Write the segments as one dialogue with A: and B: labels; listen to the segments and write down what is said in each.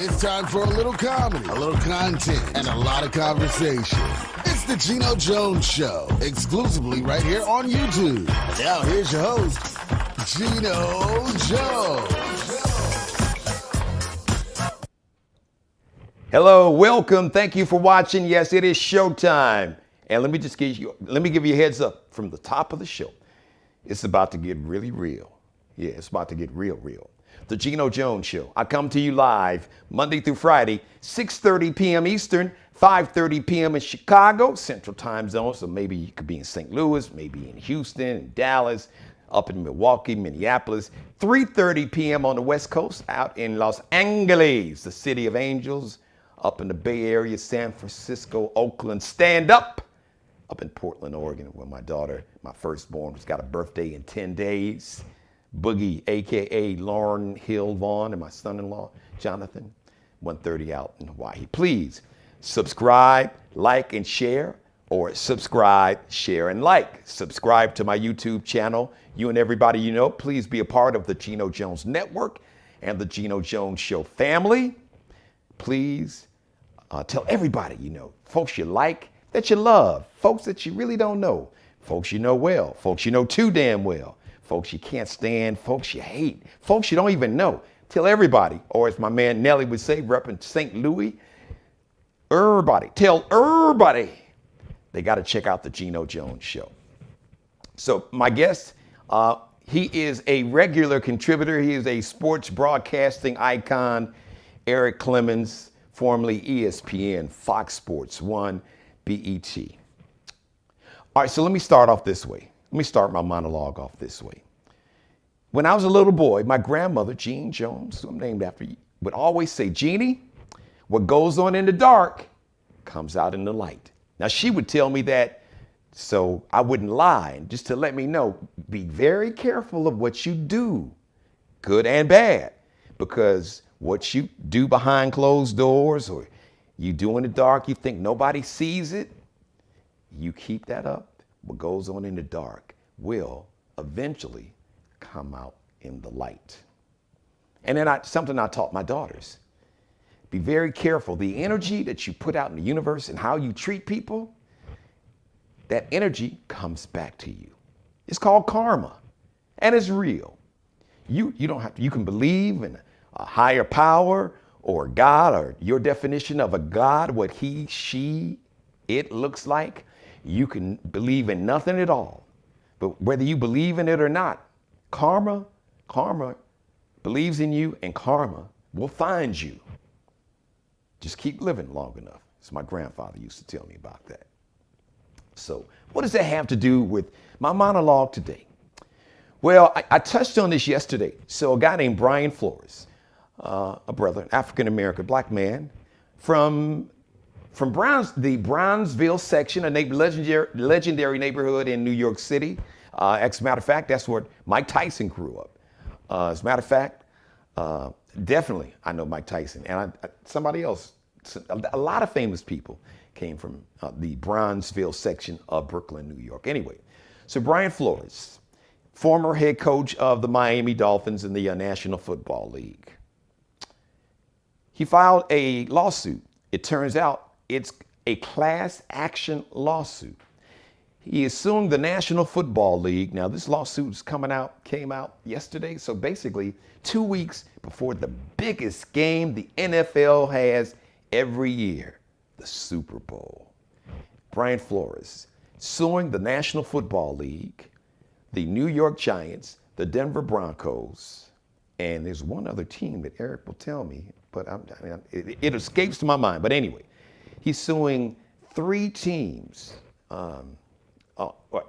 A: It's time for a little comedy, a little content, and a lot of conversation. It's the Geno Jones Show, exclusively right here on YouTube. Now here's your host, Geno Jones.
B: Hello, welcome. Thank you for watching. Yes, it is showtime. And let me give you a heads up from the top of the show. It's about to get really real. Yeah, it's about to get real. The Geno Jones Show. I come to you live Monday through Friday, 6:30 p.m. Eastern, 5:30 p.m. in Chicago, Central Time Zone. So maybe you could be in St. Louis, maybe in Houston, in Dallas, up in Milwaukee, Minneapolis. 3:30 p.m. on the West Coast, out in Los Angeles, the city of angels, up in the Bay Area, San Francisco, Oakland. Stand up in Portland, Oregon, where my daughter, my firstborn, has got a birthday in 10 days. Boogie, a.k.a. Lauren Hill Vaughn, and my son-in-law, Jonathan, 1:30 out in Hawaii. Please subscribe, like, and share, or subscribe, share, and like. Subscribe to my YouTube channel. You and everybody you know, please be a part of the Geno Jones Network and the Geno Jones Show family. Please tell everybody you know, folks you like, that you love, folks that you really don't know, folks you know well, folks you know too damn well, folks you can't stand, folks you hate, folks you don't even know. Tell everybody, or as my man Nelly would say, repping St. Louis, tell everybody they got to check out the Geno Jones Show. So my guest, he is a regular contributor. He is a sports broadcasting icon, Eric Clemens, formerly ESPN, Fox Sports 1, BET. All right, so let me start off this way. Let me start my monologue off this way. When I was a little boy, my grandmother, Jean Jones, who I'm named after, would always say, Jeannie, what goes on in the dark comes out in the light. Now, she would tell me that so I wouldn't lie, and just to let me know, be very careful of what you do, good and bad, because what you do behind closed doors or you do in the dark, you think nobody sees it, you keep that up. What goes on in the dark will eventually come out in the light. And then something I taught my daughters. Be very careful. The energy that you put out in the universe and how you treat people, that energy comes back to you. It's called karma, and it's real. You don't have to, you can believe in a higher power or God or your definition of a God, what he, she, it looks like. You can believe in nothing at all. But whether you believe in it or not, karma believes in you, and karma will find you. Just keep living long enough. As my grandfather used to tell me about that. So what does that have to do with my monologue today? Well, I touched on this yesterday. So a guy named Brian Flores, a brother, an African-American black man from the Brownsville section, a legendary neighborhood in New York City. As a matter of fact, that's where Mike Tyson grew up. As a matter of fact, definitely I know Mike Tyson. And somebody else, a lot of famous people came from the Brownsville section of Brooklyn, New York. Anyway, so Brian Flores, former head coach of the Miami Dolphins in the National Football League. He filed a lawsuit. It turns out it's a class action lawsuit. He is suing the National Football League. Now, this lawsuit came out yesterday. So basically, 2 weeks before the biggest game the NFL has every year, the Super Bowl. Brian Flores suing the National Football League, the New York Giants, the Denver Broncos, and there's one other team that Eric will tell me, but it escapes my mind. But anyway, he's suing 3 teams.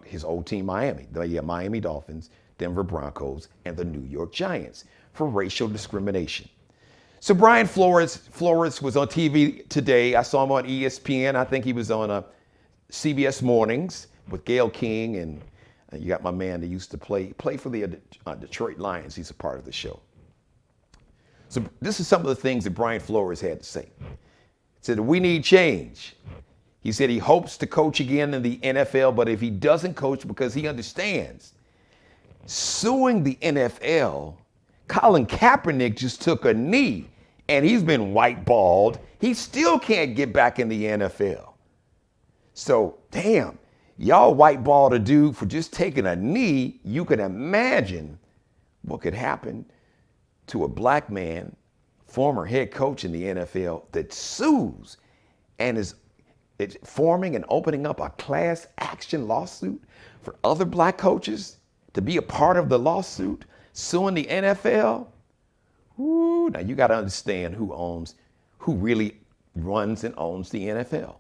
B: His old team, Miami, the Miami Dolphins, Denver Broncos, and the New York Giants for racial discrimination. So Brian Flores was on TV today. I saw him on ESPN. I think he was on CBS Mornings with Gayle King, and you got my man that used to play for the Detroit Lions. He's a part of the show. So this is some of the things that Brian Flores had to say. He said, we need change. He said he hopes to coach again in the NFL, but if he doesn't coach because he understands, suing the NFL, Colin Kaepernick just took a knee and he's been whiteballed. He still can't get back in the NFL. So, damn, y'all whiteballed a dude for just taking a knee. You can imagine what could happen to a black man, former head coach in the NFL, that sues and is forming and opening up a class action lawsuit for other black coaches to be a part of the lawsuit, suing the NFL. Ooh, now you got to understand who really runs and owns the NFL.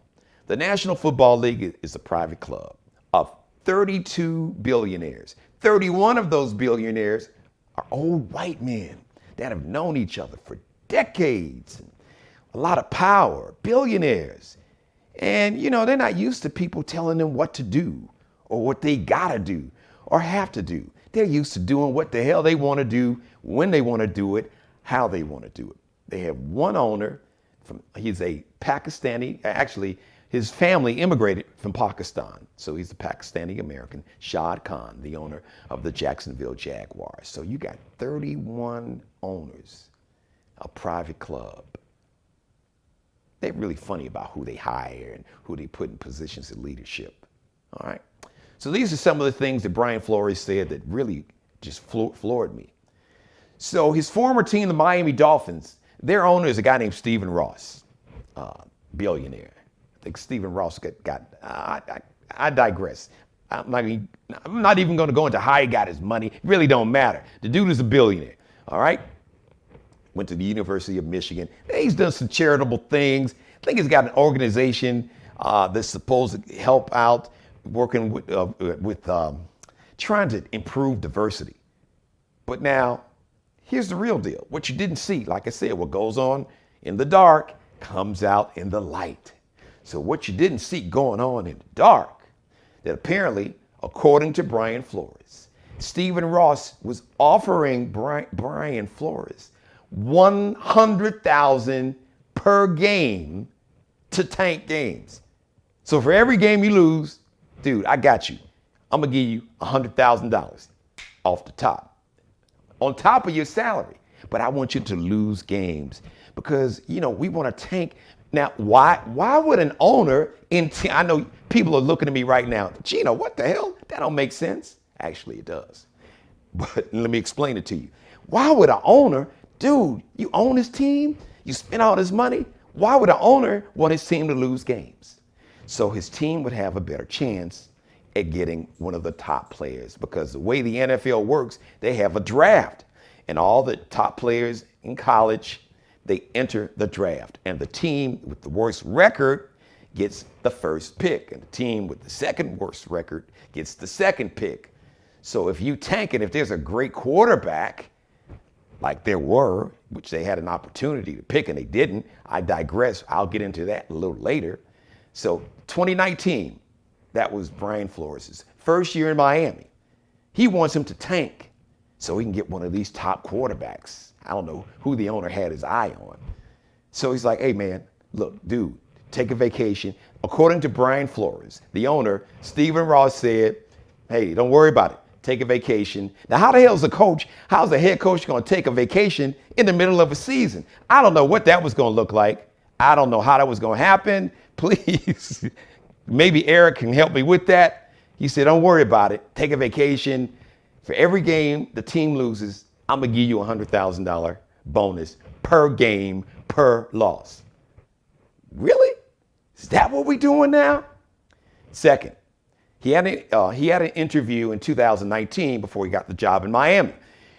B: The National Football League is a private club of 32 billionaires. 31 of those billionaires are old white men that have known each other for decades. A lot of power, billionaires. And, they're not used to people telling them what to do or what they gotta do or have to do. They're used to doing what the hell they want to do, when they want to do it, how they want to do it. They have one owner, he's a Pakistani, actually, his family immigrated from Pakistan. So he's a Pakistani American, Shad Khan, the owner of the Jacksonville Jaguars. So you got 31 owners, a private club. They're really funny about who they hire and who they put in positions of leadership. All right. So these are some of the things that Brian Flores said that really just floored me. So his former team, the Miami Dolphins, their owner is a guy named Stephen Ross, billionaire. I think Stephen Ross I digress. I'm not even going to go into how he got his money. It really don't matter. The dude is a billionaire. All right. Went to the University of Michigan. He's done some charitable things. I think he's got an organization that's supposed to help out, working with trying to improve diversity. But now, here's the real deal. What you didn't see, like I said, what goes on in the dark comes out in the light. So what you didn't see going on in the dark, that apparently, according to Brian Flores, Stephen Ross was offering Brian Flores $100,000 per game to tank games. So for every game you lose, dude, I got you. I'm gonna give you $100,000 off the top, on top of your salary. But I want you to lose games because we want to tank. Now, why would an owner I know people are looking at me right now, Geno, what the hell? That don't make sense. Actually, it does. But let me explain it to you. Why would an owner, dude, you own his team, you spend all this money, why would an owner want his team to lose games? So his team would have a better chance at getting one of the top players, because the way the NFL works, they have a draft, and all the top players in college, they enter the draft, and the team with the worst record gets the first pick, and the team with the second worst record gets the second pick. So if you tank it, if there's a great quarterback, like there were, which they had an opportunity to pick and they didn't, I digress, I'll get into that a little later. So 2019, that was Brian Flores' first year in Miami. He wants him to tank so he can get one of these top quarterbacks. I don't know who the owner had his eye on. So he's like, hey man, look, dude, take a vacation. According to Brian Flores, the owner, Stephen Ross said, hey, don't worry about it. Take a vacation. Now, how's the head coach going to take a vacation in the middle of a season? I don't know what that was going to look like. I don't know how that was going to happen. Please, maybe Eric can help me with that. He said, don't worry about it. Take a vacation. For every game the team loses, I'm going to give you a $100,000 bonus per game, per loss. Really? Is that what we're doing now? Second, he had an interview in 2019 before he got the job in Miami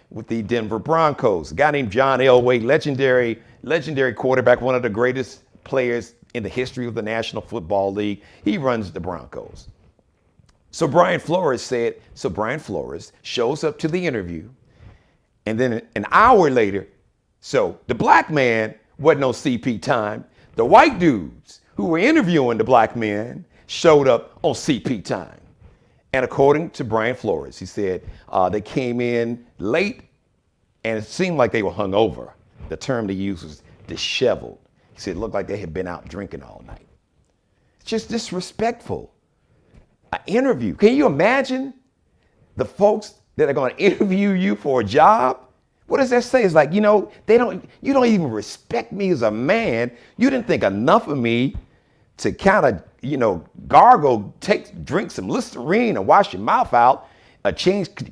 B: with the Denver Broncos. A guy named John Elway, legendary quarterback, one of the greatest players in the history of the National Football League. He runs the Broncos. So Brian Flores shows up to the interview, and then an hour later, so the black man wasn't no CP time. The white dudes who were interviewing the black men showed up on CP time. And according to Brian Flores, he said they came in late and it seemed like they were hungover. The term they used was disheveled. He said it looked like they had been out drinking all night. It's just disrespectful. An interview. Can you imagine the folks that are going to interview you for a job What does that say? It's like, you don't even respect me as a man. You didn't think enough of me to kind of, gargle, drink some Listerine and wash your mouth out,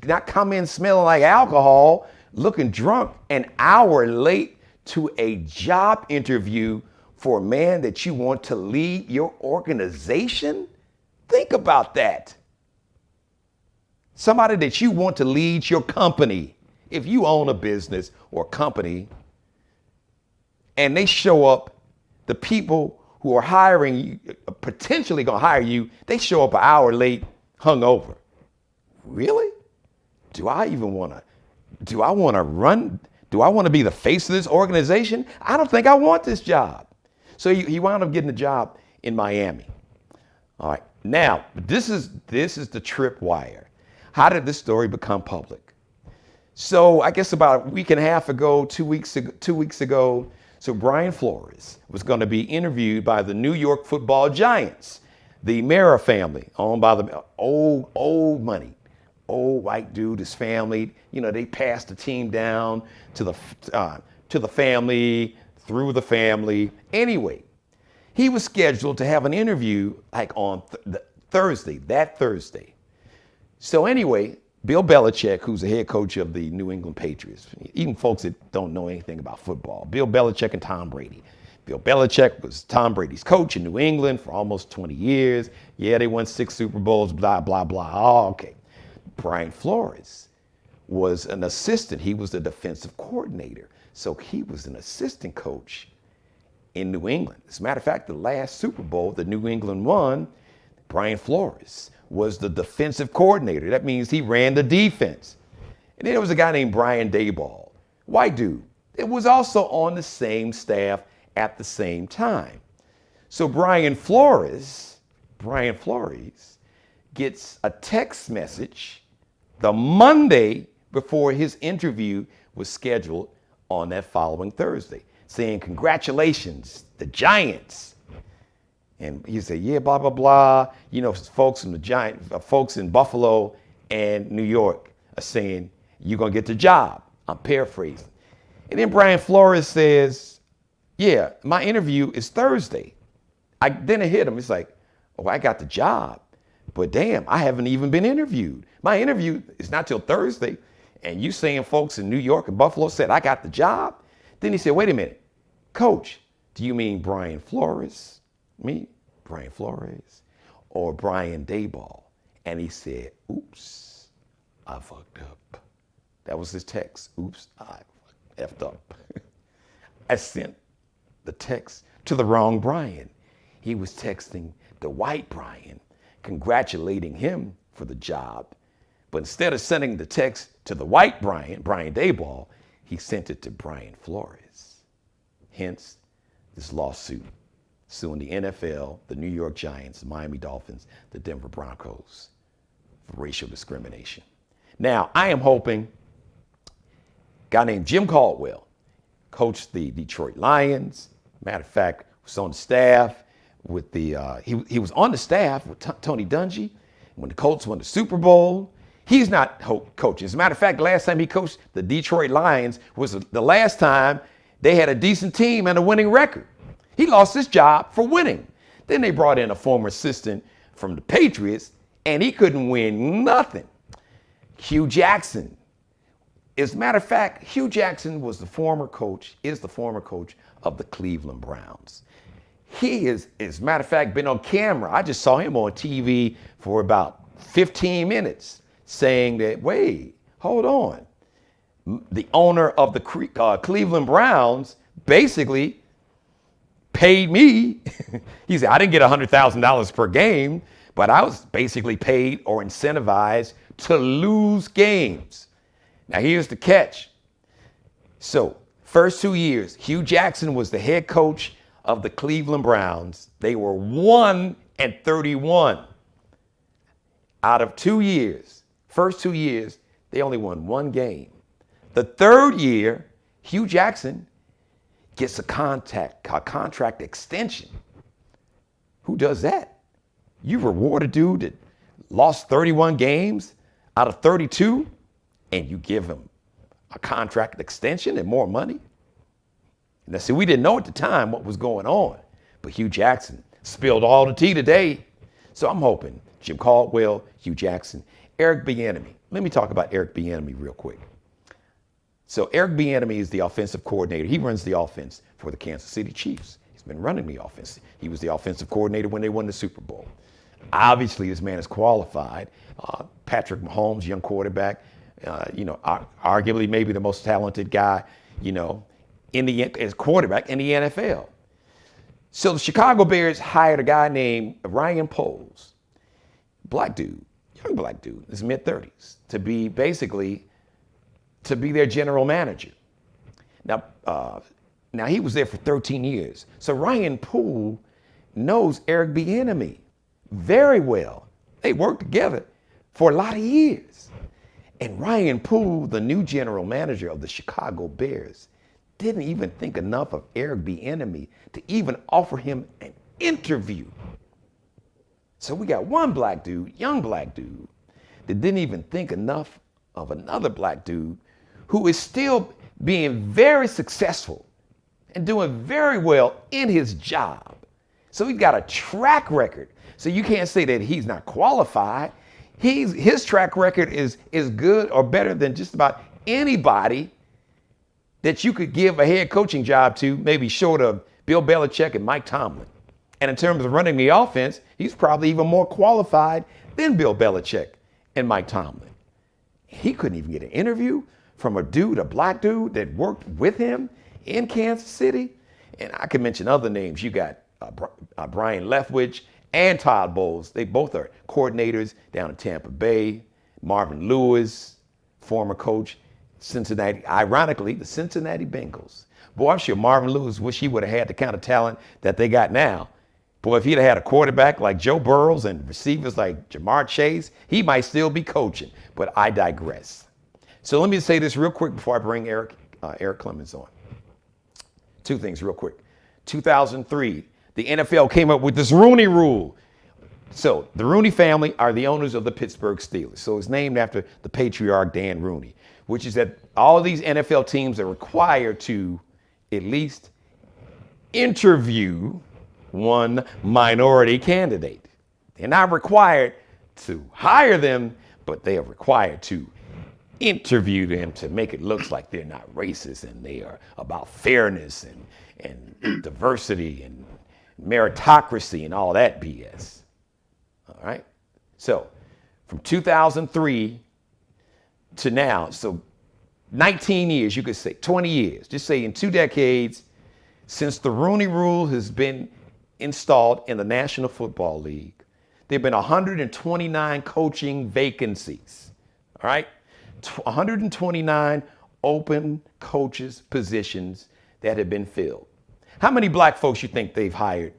B: not come in smelling like alcohol, looking drunk, an hour late to a job interview for a man that you want to lead your organization? Think about that. Somebody that you want to lead your company. If you own a business or a company and they show up, the people who are hiring you, potentially going to hire you, they show up an hour late, hungover. Really? Do I want to run? Do I want to be the face of this organization? I don't think I want this job. So he wound up getting a job in Miami. All right. Now, this is the tripwire. How did this story become public? So I guess about a week and a half ago, 2 weeks ago, so Brian Flores was going to be interviewed by the New York Football Giants, the Mara family, owned by the old money, old white dude, his family. They passed the team down to the family, through the family. Anyway, he was scheduled to have an interview like on that Thursday. So anyway, Bill Belichick, who's the head coach of the New England Patriots, even folks that don't know anything about football, Bill Belichick and Tom Brady. Bill Belichick was Tom Brady's coach in New England for almost 20 years. Yeah, they won 6 Super Bowls, blah, blah, blah. Oh, okay. Brian Flores was an assistant. He was the defensive coordinator. So he was an assistant coach in New England. As a matter of fact, the last Super Bowl that New England won, Brian Flores was the defensive coordinator. That means he ran the defense. And then there was a guy named Brian Daboll, white dude. It was also on the same staff at the same time. So Brian Flores gets a text message the Monday before his interview was scheduled on that following Thursday, saying, "Congratulations, the Giants." And he said, "Yeah, blah, blah, blah." Folks in Buffalo and New York are saying, "You're going to get the job." I'm paraphrasing. And then Brian Flores says, "Yeah, my interview is Thursday." Then it hit him. It's like, "Oh, I got the job. But damn, I haven't even been interviewed. My interview is not till Thursday. And you saying folks in New York and Buffalo said I got the job?" Then he said, "Wait a minute, Coach, do you mean Brian Flores? Me, Brian Flores, or Brian Daboll?" And he said, "Oops, I fucked up." That was his text. "Oops, I effed up." I sent the text to the wrong Brian. He was texting the white Brian, congratulating him for the job. But instead of sending the text to the white Brian Daboll, he sent it to Brian Flores. Hence, this lawsuit suing the NFL, the New York Giants, the Miami Dolphins, the Denver Broncos for racial discrimination. Now, I am hoping a guy named Jim Caldwell coached the Detroit Lions. Matter of fact, was on the staff with he was on the staff with Tony Dungy when the Colts won the Super Bowl. He's not coaching. As a matter of fact, the last time he coached the Detroit Lions was the last time they had a decent team and a winning record. He lost his job for winning. Then they brought in a former assistant from the Patriots, and he couldn't win nothing. Hugh Jackson. As a matter of fact, Hugh Jackson is the former coach of the Cleveland Browns. He is, as a matter of fact, been on camera. I just saw him on TV for about 15 minutes saying that, "Wait, hold on." The owner of the Cleveland Browns basically paid me. He said, "I didn't get $100,000 per game, but I was basically paid or incentivized to lose games." Now here's the catch. So first 2 years, Hugh Jackson was the head coach of the Cleveland Browns. They were 1-31 out of 2 years. First 2 years, they only won 1 game. The third year, Hugh Jackson gets a contract extension. Who does that? You reward a dude that lost 31 games out of 32, and you give him a contract extension and more money. Now, see, we didn't know at the time what was going on, but Hugh Jackson spilled all the tea today. So I'm hoping Jim Caldwell, Hugh Jackson, Eric Bieniemy. Let me talk about Eric Bieniemy real quick. So Eric Bieniemy is the offensive coordinator. He runs the offense for the Kansas City Chiefs. He's been running the offense. He was the offensive coordinator when they won the Super Bowl. Obviously, this man is qualified. Patrick Mahomes, young quarterback, arguably maybe the most talented guy, as quarterback in the NFL. So the Chicago Bears hired a guy named Ryan Poles, black dude, young black dude, his mid-30s, to be their general manager. Now he was there for 13 years. So Ryan Poole knows Eric Bieniemy very well. They worked together for a lot of years. And Ryan Poole, the new general manager of the Chicago Bears, didn't even think enough of Eric Bieniemy to even offer him an interview. So we got one black dude, young black dude, that didn't even think enough of another black dude who is still being very successful and doing very well in his job. So he's got a track record. So you can't say that he's not qualified. His track record is good or better than just about anybody that you could give a head coaching job to, maybe short of Bill Belichick and Mike Tomlin. And in terms of running the offense, he's probably even more qualified than Bill Belichick and Mike Tomlin. He couldn't even get an interview from a black dude that worked with him in Kansas City. And I can mention other names. You got Brian Leftwich and Todd Bowles. They both are coordinators down in Tampa Bay. Marvin Lewis, former coach, Cincinnati, ironically, the Cincinnati Bengals. Boy, I'm sure Marvin Lewis wish he would have had the kind of talent that they got now. Boy, if he'd have had a quarterback like Joe Burrows and receivers like Jamar Chase, he might still be coaching. But I digress. So let me say this real quick before I bring Eric Clemens on. Two things real quick. 2003, the NFL came up with this Rooney Rule. So the Rooney family are the owners of the Pittsburgh Steelers. So it's named after the patriarch Dan Rooney, which is that all of these NFL teams are required to at least interview one minority candidate. They're not required to hire them, but they are required to interview them to make it look like they're not racist and they are about fairness and diversity and meritocracy and all that BS. All right. So from 2003 to now, so 19 years, you could say 20 years, just say in 2 decades since the Rooney Rule has been installed in the National Football League, there have been 129 coaching vacancies. All right. 129 open coaches positions that have been filled. How many black folks you think they've hired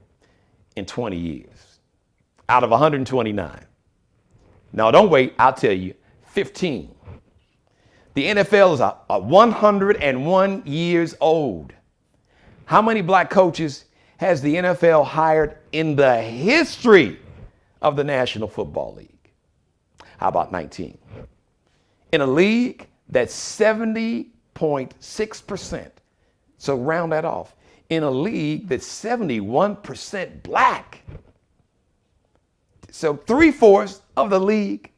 B: in 20 years out of 129? No, don't wait. I'll tell you, 15. The NFL is a 101 years old. How many black coaches has the NFL hired in the history of the National Football League? How about 19? In a league that's 70.6%, so round that off, in a league that's 71% black. So 3/4 of the league,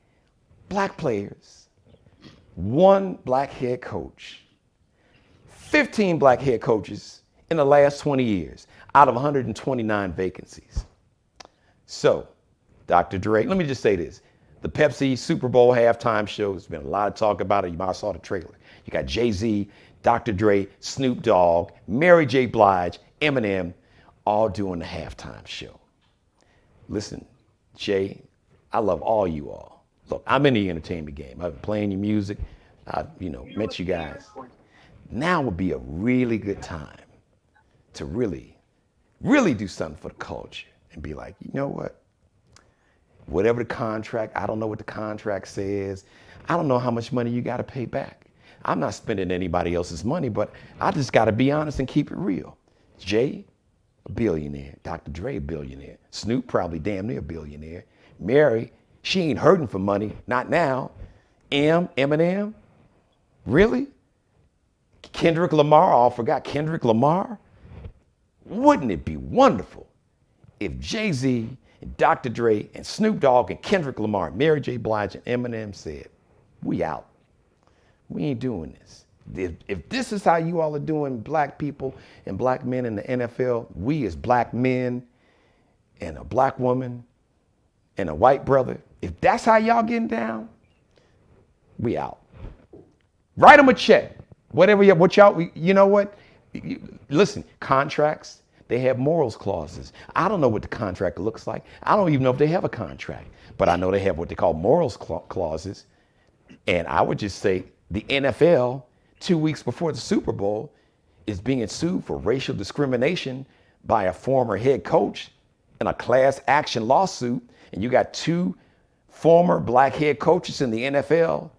B: black players, 1 black head coach, 15 black head coaches in the last 20 years out of 129 vacancies. So, Dr. Dre, let me just say this. The Pepsi Superbowl halftime show, there's been a lot of talk about it. You might have saw the trailer. You got Jay-Z, Dr. Dre, Snoop Dogg, Mary J. Blige, Eminem, all doing the halftime show. Listen, Jay, I love all you all. Look, I'm in the entertainment game. I've been playing your music. I've, met you guys. Now would be a really good time to really do something for the culture and be like, you know what? Whatever the contract, I don't know what the contract says. I don't know how much money you got to pay back. I'm not spending anybody else's money, but I just got to be honest and keep it real. Jay, a billionaire. Dr. Dre, a billionaire. Snoop, probably damn near a billionaire. Mary, she ain't hurting for money. Not now. Eminem, really? Kendrick Lamar, I forgot Kendrick Lamar. Wouldn't it be wonderful if Jay-Z and Dr. Dre and Snoop Dogg and Kendrick Lamar, Mary J. Blige and Eminem said, we out. We ain't doing this. If this is how you all are doing black people and black men in the NFL, we as black men and a black woman and a white brother, if that's how y'all getting down, we out. Write them a check. Whatever, what y'all, you know what? Listen, contracts, they have morals clauses. I don't know what the contract looks like. I don't even know if they have a contract, but I know they have what they call morals clauses. And I would just say the NFL, 2 weeks before the Super Bowl, is being sued for racial discrimination by a former head coach in a class action lawsuit. And you got 2 former black head coaches in the NFL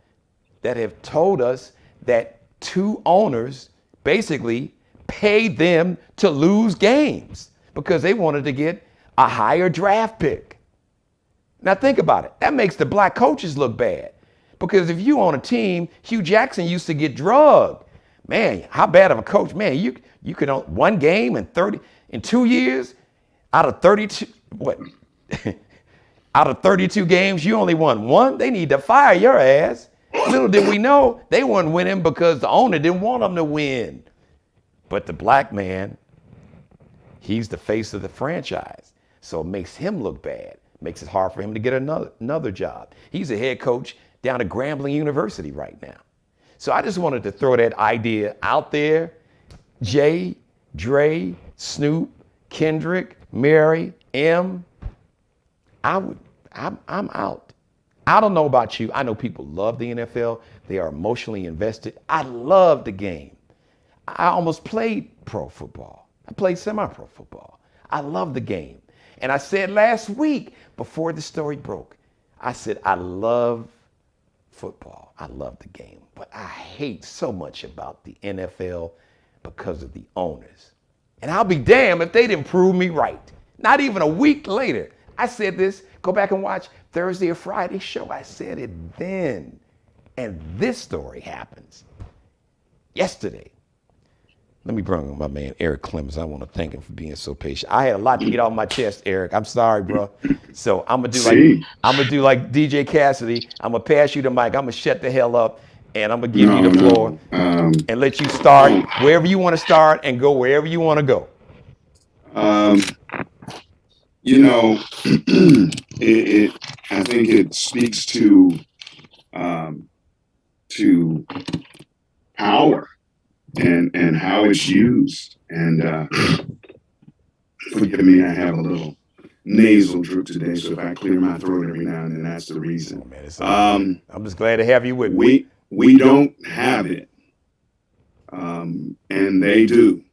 B: that have told us that 2 owners basically paid them to lose games because they wanted to get a higher draft pick. Now think about it. That makes the black coaches look bad. Because if you on a team, Hugh Jackson used to get drugged. Man, how bad of a coach? Man, you could own 1 game in 2 years out of 32. What? Out of 32 games, you only won 1. They need to fire your ass. Little did we know they weren't winning because the owner didn't want them to win. But the black man, he's the face of the franchise. So it makes him look bad. Makes it hard for him to get another job. He's a head coach down at Grambling University right now. So I just wanted to throw that idea out there. Jay, Dre, Snoop, Kendrick, Mary, M. I'm out. I don't know about you. I know people love the NFL. They are emotionally invested. I love the game. I almost played pro football. I played semi-pro football. I love the game. And I said last week, before the story broke, I said, I love football. I love the game. But I hate so much about the NFL because of the owners. And I'll be damned if they didn't prove me right. Not even a week later. I said this, go back and watch Thursday or Friday show. I said it then. And this story happens yesterday. Let me bring on my man, Eric Clemens. I want to thank him for being so patient. I had a lot to get off my chest, Eric. I'm sorry, bro. So I'm gonna do like DJ Cassidy. I'm gonna pass you the mic. I'm gonna shut the hell up, and I'm gonna give you the floor and let you start wherever you want to start and go wherever you want to go.
C: I think it speaks to power and how it's used. And forgive me, I have a little nasal drip today, so if I clear my throat every now and then, that's the reason.
B: Oh, man, I'm just glad to have you with me.
C: We don't have it, and they do,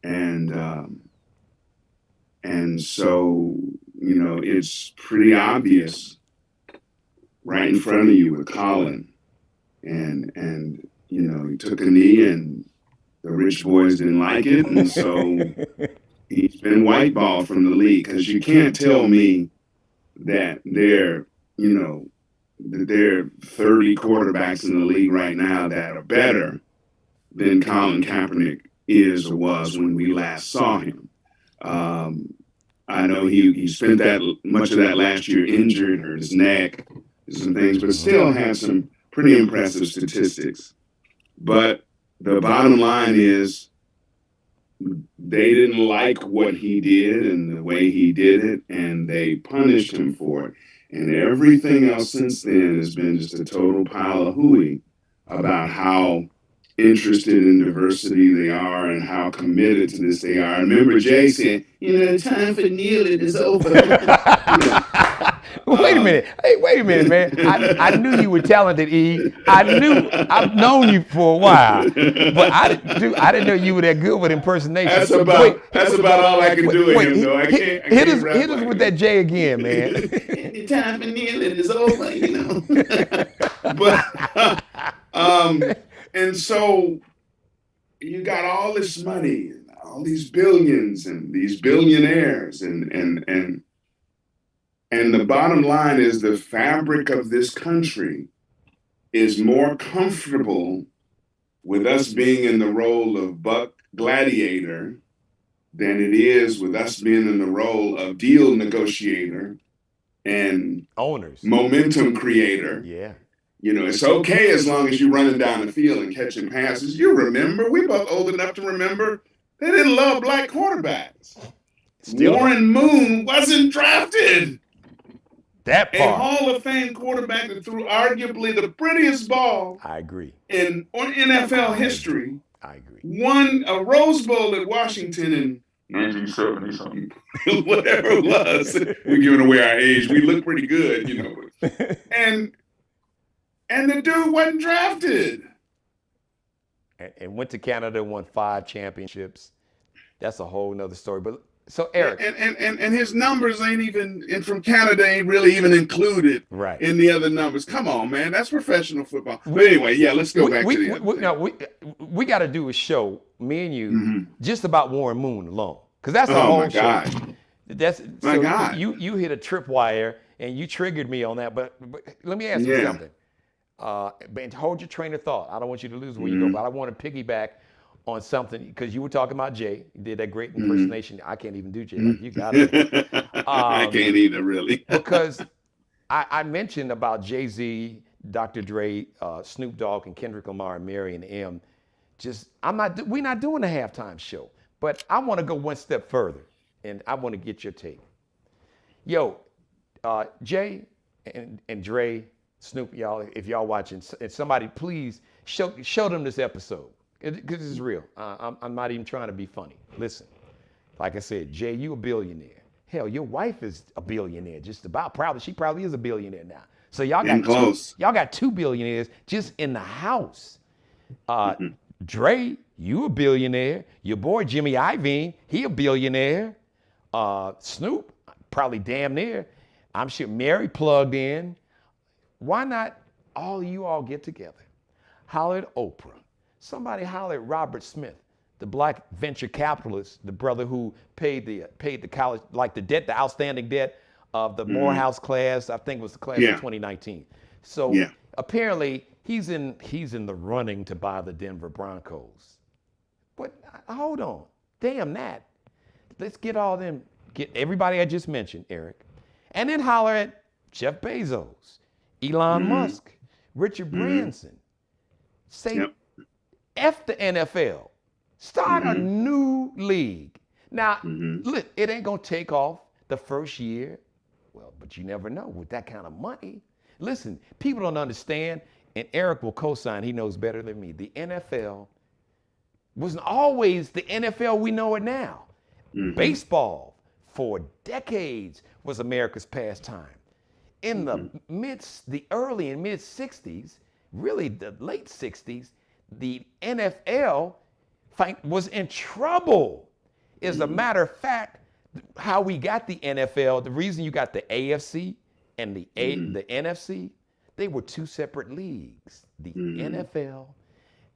C: and so it's pretty obvious right in front of you with Colin, and he took a knee, and the rich boys didn't like it, and so he's been whiteballed from the league, because you can't tell me that there are 30 quarterbacks in the league right now that are better than Colin Kaepernick is or was when we last saw him. I know he spent that much of that last year injured, hurt his neck, some things, but still had some pretty impressive statistics. But the bottom line is they didn't like what he did and the way he did it, and they punished him for it. And everything else since then has been just a total pile of hooey about how interested in diversity they are and how committed to this they are. I remember Jay saying, the time for kneeling is over.
B: Wait a minute. Hey, wait a minute, man. I knew you were talented, E. I've known you for a while, but I didn't know you were that good with impersonation.
C: That's about all I can do with him, though. I can't
B: hit us with that J again, man.
C: The time for kneeling is over, But and so you got all this money, and all these billions, and these billionaires, and the bottom line is the fabric of this country is more comfortable with us being in the role of buck gladiator than it is with us being in the role of deal negotiator and
B: Owners.
C: momentum creator.
B: Yeah.
C: You know, it's okay as long as you're running down the field and catching passes. You remember, we both old enough to remember, they didn't love black quarterbacks. Warren Moon wasn't drafted.
B: That part.
C: A Hall of Fame quarterback that threw arguably the prettiest ball.
B: I agree.
C: In NFL history.
B: I agree.
C: Won a Rose Bowl at Washington in 1970 something. Whatever it was. We're giving away our age. We look pretty good, you know. And the dude wasn't drafted.
B: And went to Canada, won 5 championships. That's a whole nother story. But so Eric.
C: And his numbers ain't even, and from Canada ain't really even included in the other numbers. Come on, man. That's professional football. But anyway, yeah, let's go back to the other thing.
B: We got to do a show, me and you, just about Warren Moon alone. Because that's the whole show. That's
C: my God.
B: You hit a tripwire and you triggered me on that. But let me ask you something. But hold your train of thought. I don't want you to lose where you go, but I want to piggyback on something because you were talking about Jay. You did that great impersonation. I can't even do Jay. Like you got it.
C: I can't either, really.
B: Because I mentioned about Jay-Z, Dr. Dre, Snoop Dogg, and Kendrick Lamar, and Mary and M. We're not doing a halftime show, but I want to go one step further, and I want to get your take. Yo, Jay and Dre, Snoop, y'all, if y'all watching, and somebody please show them this episode. Because it's real. I'm not even trying to be funny. Listen, like I said, Jay, you a billionaire. Hell, your wife is a billionaire, just about. She probably is a billionaire now. So y'all got 2 billionaires just in the house. Dre, you a billionaire. Your boy Jimmy Iovine, he a billionaire. Snoop, probably damn near. I'm sure Mary plugged in. Why not all you all get together? Holler at Oprah. Somebody holler at Robert Smith, the black venture capitalist, the brother who paid the college, like the outstanding debt of the Morehouse class. I think it was the class of 2019. So apparently he's in the running to buy the Denver Broncos. But hold on, damn that. Let's get everybody I just mentioned, Eric, and then holler at Jeff Bezos, Elon Musk, Richard Branson. Say. F the NFL. Start a new league. Now, look, it ain't going to take off the first year. Well, but you never know with that kind of money. Listen, people don't understand, and Eric will co-sign, he knows better than me. The NFL wasn't always the NFL we know it now. Baseball, for decades, was America's pastime. In the early and mid 60s, really the late 60s, the NFL was in trouble. As a matter of fact, how we got the NFL, the reason you got the AFC and the NFC, they were 2 separate leagues. The NFL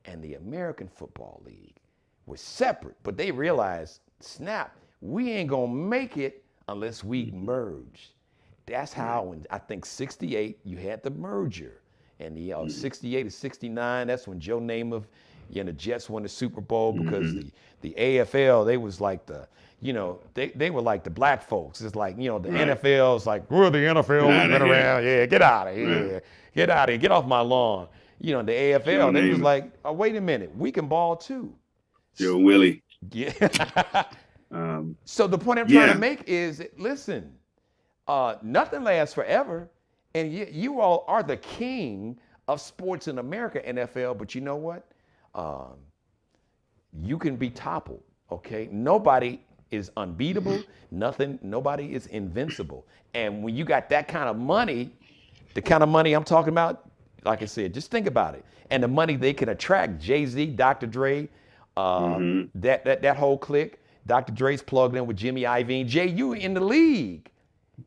B: and the American Football League were separate, but they realized, snap, we ain't gonna make it unless we merge. That's how, in I think 68, you had the merger. And the 68 to 69, that's when Joe Namath, the Jets won the Super Bowl because the AFL, they was like they were like the black folks. It's like, the NFL's like, we're the NFL, we've been around, get out of here, get out of here, get off my lawn. The AFL, they was like, oh, wait a minute, we can ball too.
C: Joe Willie.
B: Yeah. So the point I'm trying to make is, listen, nothing lasts forever. And you all are the king of sports in America, NFL, but you know what? You can be toppled, okay? Nobody is unbeatable, nobody is invincible. And when you got that kind of money, the kind of money I'm talking about, like I said, just think about it. And the money they can attract, Jay-Z, Dr. Dre, that whole clique. Dr. Dre's plugged in with Jimmy Iovine. Jay, you in the league.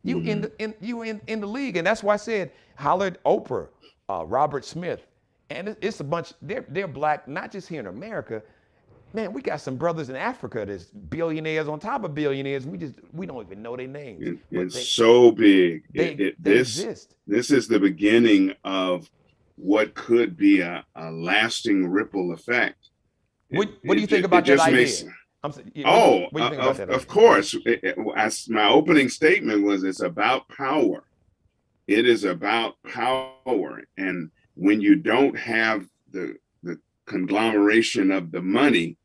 B: You in the league, and that's why I said holler at Oprah, Robert Smith, and it's a bunch. They're black, not just here in America. Man, we got some brothers in Africa that's billionaires on top of billionaires. We don't even know their names.
C: It's so big.
B: They
C: this
B: exist.
C: This is the beginning of what could be a lasting ripple effect.
B: What do you think about that idea? What do you think about that idea?
C: Of course. My opening statement was it's about power. It is about power. And when you don't have the conglomeration of the money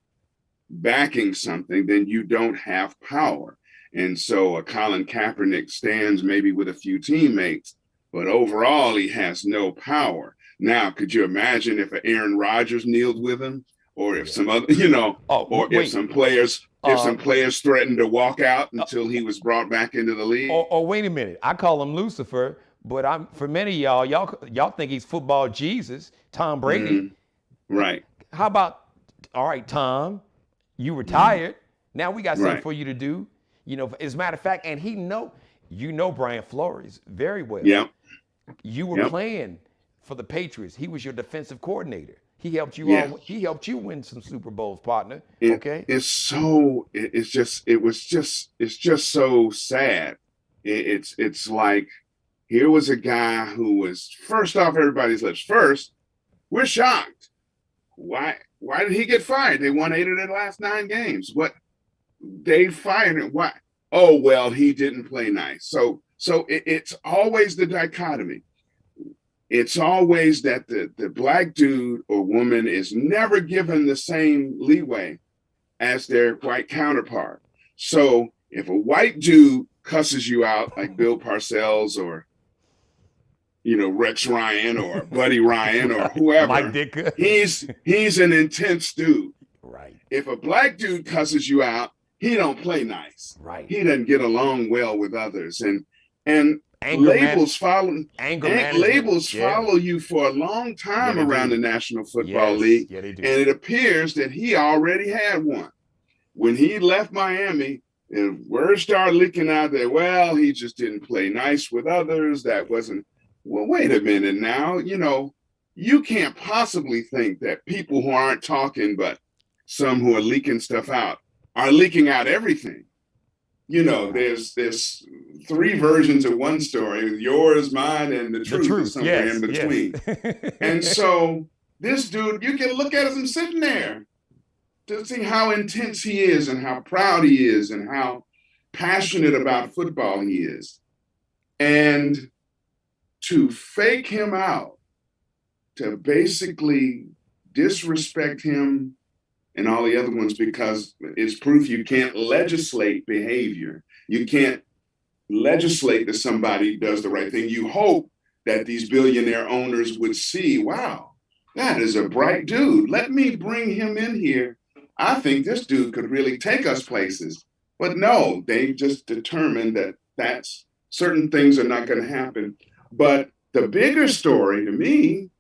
C: backing something, then you don't have power. And so Colin Kaepernick stands maybe with a few teammates, but overall he has no power. Now, could you imagine if Aaron Rodgers kneeled with him, or if some other, if some players threatened to walk out until he was brought back into the league?
B: Or wait a minute, I call him Lucifer, but for many of y'all think he's football Jesus, Tom Brady.
C: Right.
B: How about, all right, Tom, you retired. Now we got something for you to do. As a matter of fact, and you know Brian Flores very well.
C: Yeah.
B: You were playing for the Patriots. He was your defensive coordinator. He helped you he helped you win some Super Bowls, partner. Okay.
C: It's just so sad. It's like, here was a guy who was first off everybody's lips. First, we're shocked. Why did he get fired? They won 8 of their last 9 games. What? They fired him. Why? Oh, well, he didn't play nice. So it's always the dichotomy. It's always that the black dude or woman is never given the same leeway as their white counterpart. So if a white dude cusses you out like Bill Parcells or Rex Ryan or Buddy Ryan or whoever,
B: Mike Ditka.
C: he's an intense dude.
B: Right.
C: If a black dude cusses you out, he don't play nice.
B: Right.
C: He doesn't get along well with others. And labels follow you for a long time around the National Football League.
B: Yeah, they do.
C: And it appears that he already had one. When he left Miami, and word started leaking out there, well, he just didn't play nice with others. That wasn't. Well, wait a minute now. You can't possibly think that people who aren't talking, but some who are leaking stuff out, are leaking out everything. There's 3 versions of one story: yours, mine, and the truth is somewhere in between.
B: Yes.
C: And so this dude, you can look at him sitting there to see how intense he is and how proud he is and how passionate about football he is. And to fake him out, to basically disrespect him and all the other ones, because it's proof you can't legislate behavior. You can't legislate that somebody does the right thing. You hope that these billionaire owners would see, wow, that is a bright dude. Let me bring him in here. I think this dude could really take us places. But no, they just determined that certain things are not going to happen. But the bigger story to me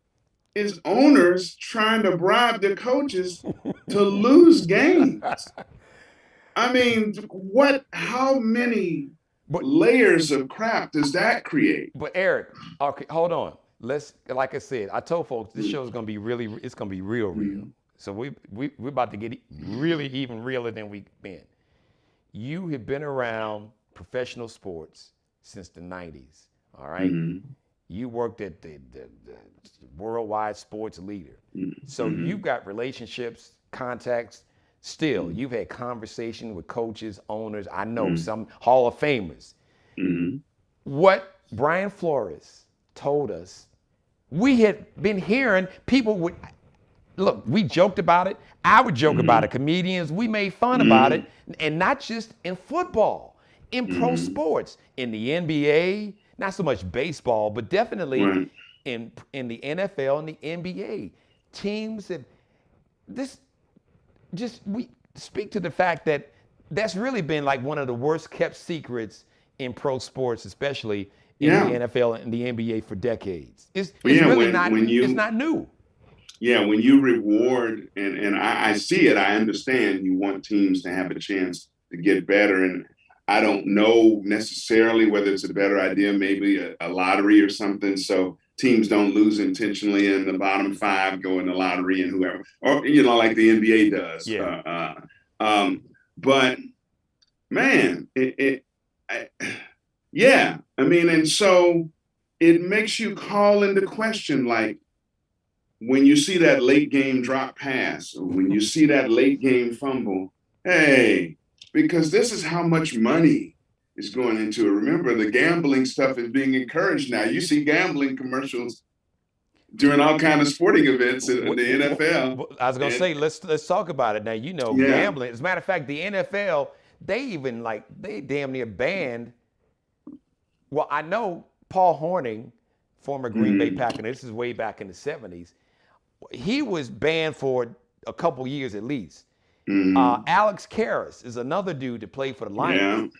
C: is owners trying to bribe their coaches to lose games. I mean, how many layers of crap does that create?
B: But Eric, okay, hold on. Like I said, I told folks this show is going to be it's going to be real. So we're about to get really even realer than we've been. You have been around professional sports since the 90s, all right? You worked at the worldwide sports leader. So you've got relationships, contacts. Still, you've had conversation with coaches, owners. I know some Hall of Famers. What Brian Flores told us, we had been hearing people would, look, we joked about it. I would joke about it. Comedians, we made fun about it. And not just in football, in pro sports, in the NBA, not so much baseball, but definitely in the NFL and the NBA. Teams that we speak to the fact that that's really been like one of the worst kept secrets in pro sports, especially in the NFL and the NBA for decades. It's really not new.
C: Yeah, when you reward, and I see it, I understand you want teams to have a chance to get better. And I don't know necessarily whether it's a better idea, maybe a lottery or something. So teams don't lose intentionally and the bottom 5 go in the lottery and whoever, or, like the NBA does. But man, and so it makes you call into question, like, when you see that late game drop pass, or when you see that late game fumble, hey, because this is how much money is going into it. Remember, the gambling stuff is being encouraged now. You see gambling commercials during all kind of sporting events in the NFL.
B: I was gonna say, let's talk about it now. You know, gambling. As a matter of fact, the NFL, they damn near banned. Well, I know Paul Hornung, former Green Bay Packer. This is way back in the 70s. He was banned for a couple years at least. Alex Karras is another dude that played for the Lions.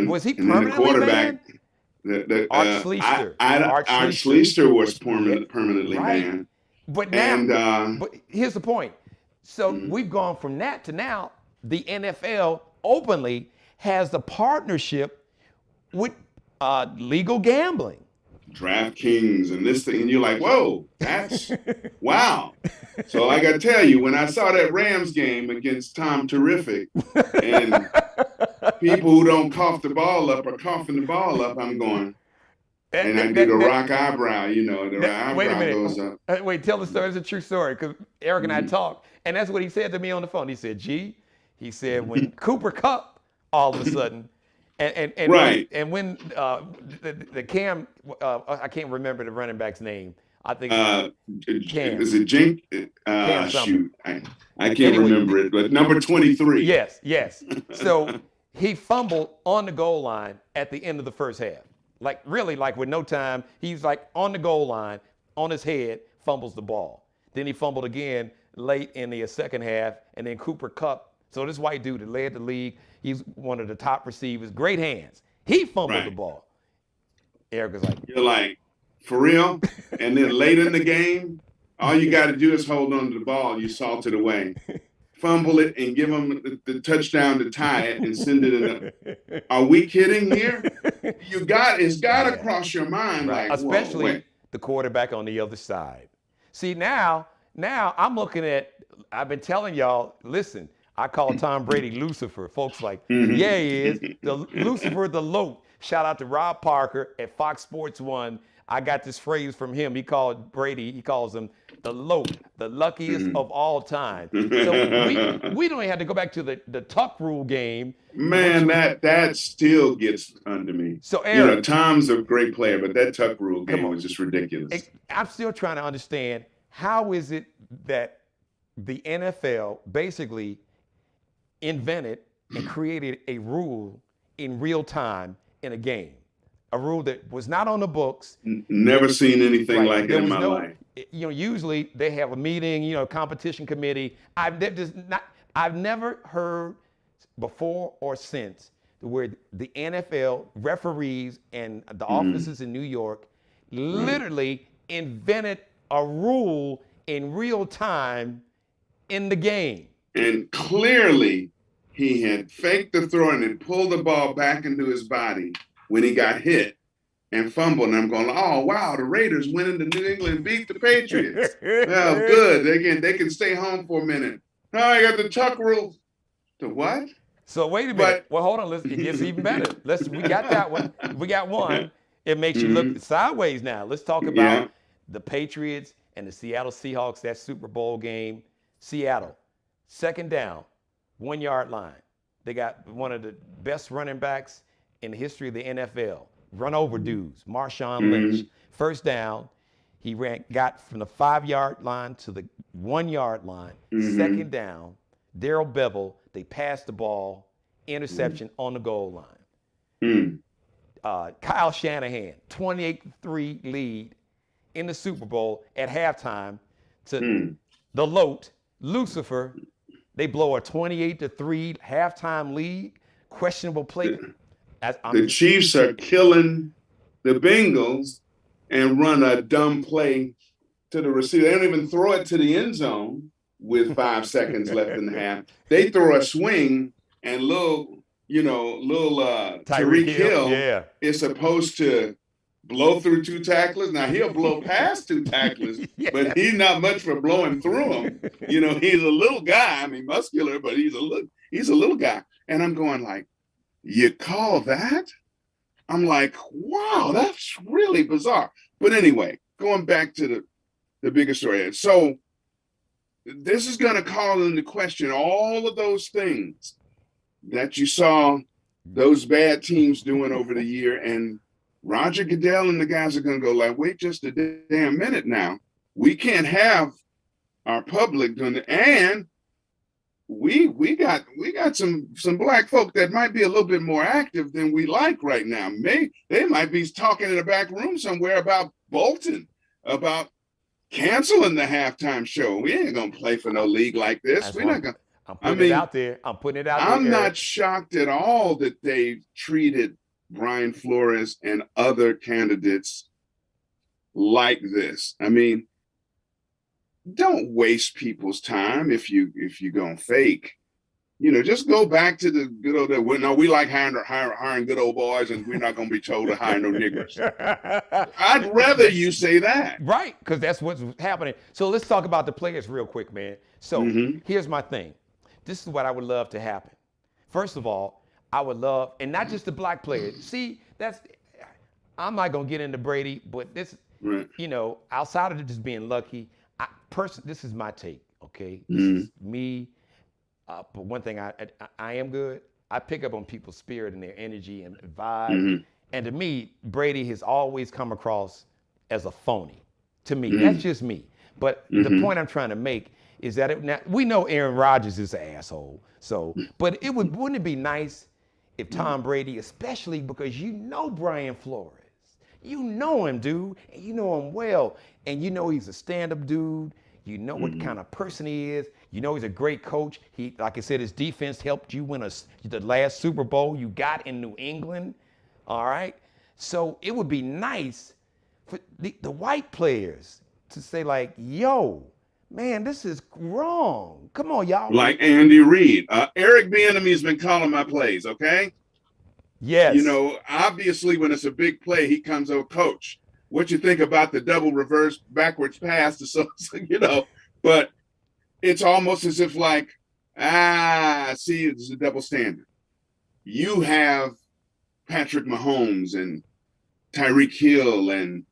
B: Was he permanently banned? Art Schlichter.
C: Art Schlichter was permanently banned.
B: But now, but here's the point. So we've gone from that to now the NFL openly has the partnership with legal gambling.
C: DraftKings and this thing, and you're like, whoa, that's wow. So I gotta tell you, when I saw that Rams game against Tom Terrific, and people who don't cough the ball up are coughing the ball up, I'm going, and I do the rock eyebrow, you know, the eyebrow goes up.
B: Wait, tell the story. It's a true story, because Eric and I talked, and that's what he said to me on the phone. He said, G, he said, when Cooper Kupp all of a sudden, and
C: right.
B: when the Cam, I can't remember the running back's name. I think Cam.
C: Is it Jink? Shoot, I can't remember it, but number 23.
B: Yes. So he fumbled on the goal line at the end of the first half. Like really, like with no time, he's like on the goal line, on his head, fumbles the ball. Then he fumbled again late in the second half, and then Cooper Kupp. So this white dude that led the league, he's one of the top receivers, great hands. He fumbled the ball. Eric was like,
C: you're like, for real? And then late in the game, all you got to do is hold on to the ball. You salt it away, fumble it, and give them the touchdown to tie it and send it in. Are we kidding here? It's got to cross your mind,
B: right.
C: Like,
B: especially the quarterback on the other side. See, now I'm looking at. I've been telling y'all, listen. I call Tom Brady Lucifer. Folks like, yeah, he is. The Lucifer the Lote. Shout out to Rob Parker at Fox Sports 1. I got this phrase from him. He calls him the Lote, the luckiest of all time. So we don't even have to go back to the Tuck Rule game.
C: Man, that still gets under me.
B: So Eric,
C: Tom's a great player, but that Tuck Rule game was just ridiculous.
B: I'm still trying to understand, how is it that the NFL basically invented and created a rule in real time in a game, a rule that was not on the books.
C: Never seen anything like it in my life.
B: Usually they have a meeting, competition committee. I've never heard before or since where the NFL referees and the offices in New York literally invented a rule in real time in the game.
C: And clearly, he had faked the throw and then pulled the ball back into his body when he got hit and fumbled. And I'm going, oh, wow, the Raiders went into New England and beat the Patriots. Well, good. They can stay home for a minute. No, I got the Tuck Rule. The what?
B: So wait a minute. Well, hold on. It gets even better. We got that one. We got one. It makes you look sideways now. Let's talk about the Patriots and the Seattle Seahawks, that Super Bowl game. Seattle, second down, 1 yard line. They got one of the best running backs in the history of the NFL. Run over dudes, Marshawn Lynch. First down, he got from the 5 yard line to the 1 yard line. Second down, Darrell Bevel, they passed the ball, interception on the goal line. Kyle Shanahan, 28-3 lead in the Super Bowl at halftime to the Lote, Lucifer. They blow a 28-3 halftime lead. Questionable play.
C: The Chiefs are killing the Bengals and run a dumb play to the receiver. They don't even throw it to the end zone with 5 seconds left in the half. They throw a swing, and little Tyreek Hill is supposed to blow through 2 tacklers. Now he'll blow past 2 tacklers, but he's not much for blowing through them. He's a little guy. I mean, muscular, but he's a little guy. And I'm going like, you call that? I'm like, wow, that's really bizarre. But anyway, going back to The biggest story. So this is going to call into question all of those things that you saw those bad teams doing over the year. And Roger Goodell and the guys are going to go like, wait just a damn minute now. We can't have our public doing it. And we got some black folk that might be a little bit more active than we like right now. They might be talking in a back room somewhere about Bolton, about canceling the halftime show. We ain't gonna play for no league like this. We're not gonna.
B: I'm putting it out there. I'm putting it out there.
C: I'm not shocked at all that they treated Brian Flores and other candidates like this. I mean, don't waste people's time if you gonna fake. You know, just go back to the good old days. No, we like hiring good old boys, and we're not gonna be told to hire no niggers. I'd rather you say that.
B: Right, because that's what's happening. So let's talk about the players real quick, man. So here's my thing. This is what I would love to happen. First of all, I would love, and not just the black players. See, I'm not gonna get into Brady, but this, you know, outside of just being lucky, this is my take, okay? This is me. But one thing I am good. I pick up on people's spirit and their energy and vibe. And to me, Brady has always come across as a phony. To me, that's just me. But the point I'm trying to make is that we know Aaron Rodgers is an asshole. So, but wouldn't it be nice if Tom Brady, especially because you know Brian Flores, you know him, dude, and you know him well, and you know he's a stand-up dude. You know what kind of person he is. You know he's a great coach. He, like I said, his defense helped you win the last Super Bowl you got in New England. All right. So it would be nice for the white players to say like, "Yo, man, this is wrong. Come on, y'all."
C: Like Andy Reid, Eric Bieniemy's been calling my plays. Okay.
B: Yes.
C: You know, obviously, when it's a big play, he comes over, coach. What you think about the double reverse backwards pass to so you know, but it's almost as if like, see, it's a double standard. You have Patrick Mahomes and Tyreek Hill and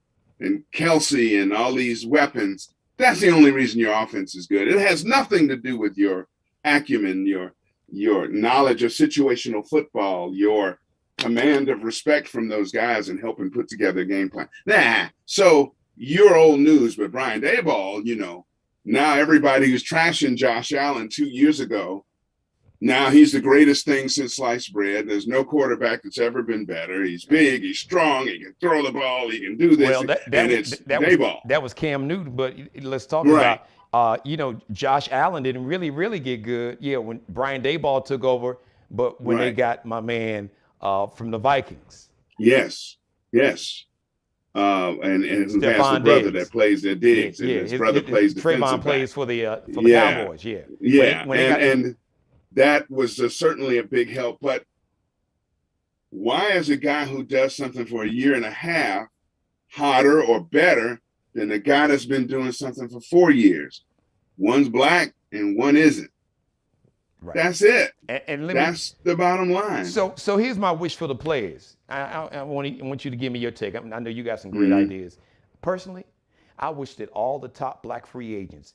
C: Kelsey and all these weapons. That's the only reason your offense is good. It has nothing to do with your acumen, your knowledge of situational football, your command of respect from those guys and helping put together a game plan. So you're old news, but Brian Daboll, you know, now everybody who's trashing Josh Allen 2 years ago, now he's the greatest thing since sliced bread. There's no quarterback that's ever been better. He's big, he's strong, he can throw the ball, he can do this. Well, it's Daboll.
B: That was Cam Newton, but let's talk about, you know, Josh Allen didn't really get good. Yeah, when Brian Daboll took over, but when they got my man from the Vikings.
C: Yes. And who has the brother that plays their Diggs, and his brother plays defensive
B: Trayvon
C: back.
B: Plays for the Cowboys.
C: And that was certainly a big help. But why is a guy who does something for a year and a half hotter or better than a guy that's been doing something for 4 years? One's black and one isn't. Right. That's it. And that's the bottom line.
B: So here's my wish for the players. I want you to give me your take. I know you got some great ideas. Personally, I wish that all the top black free agents,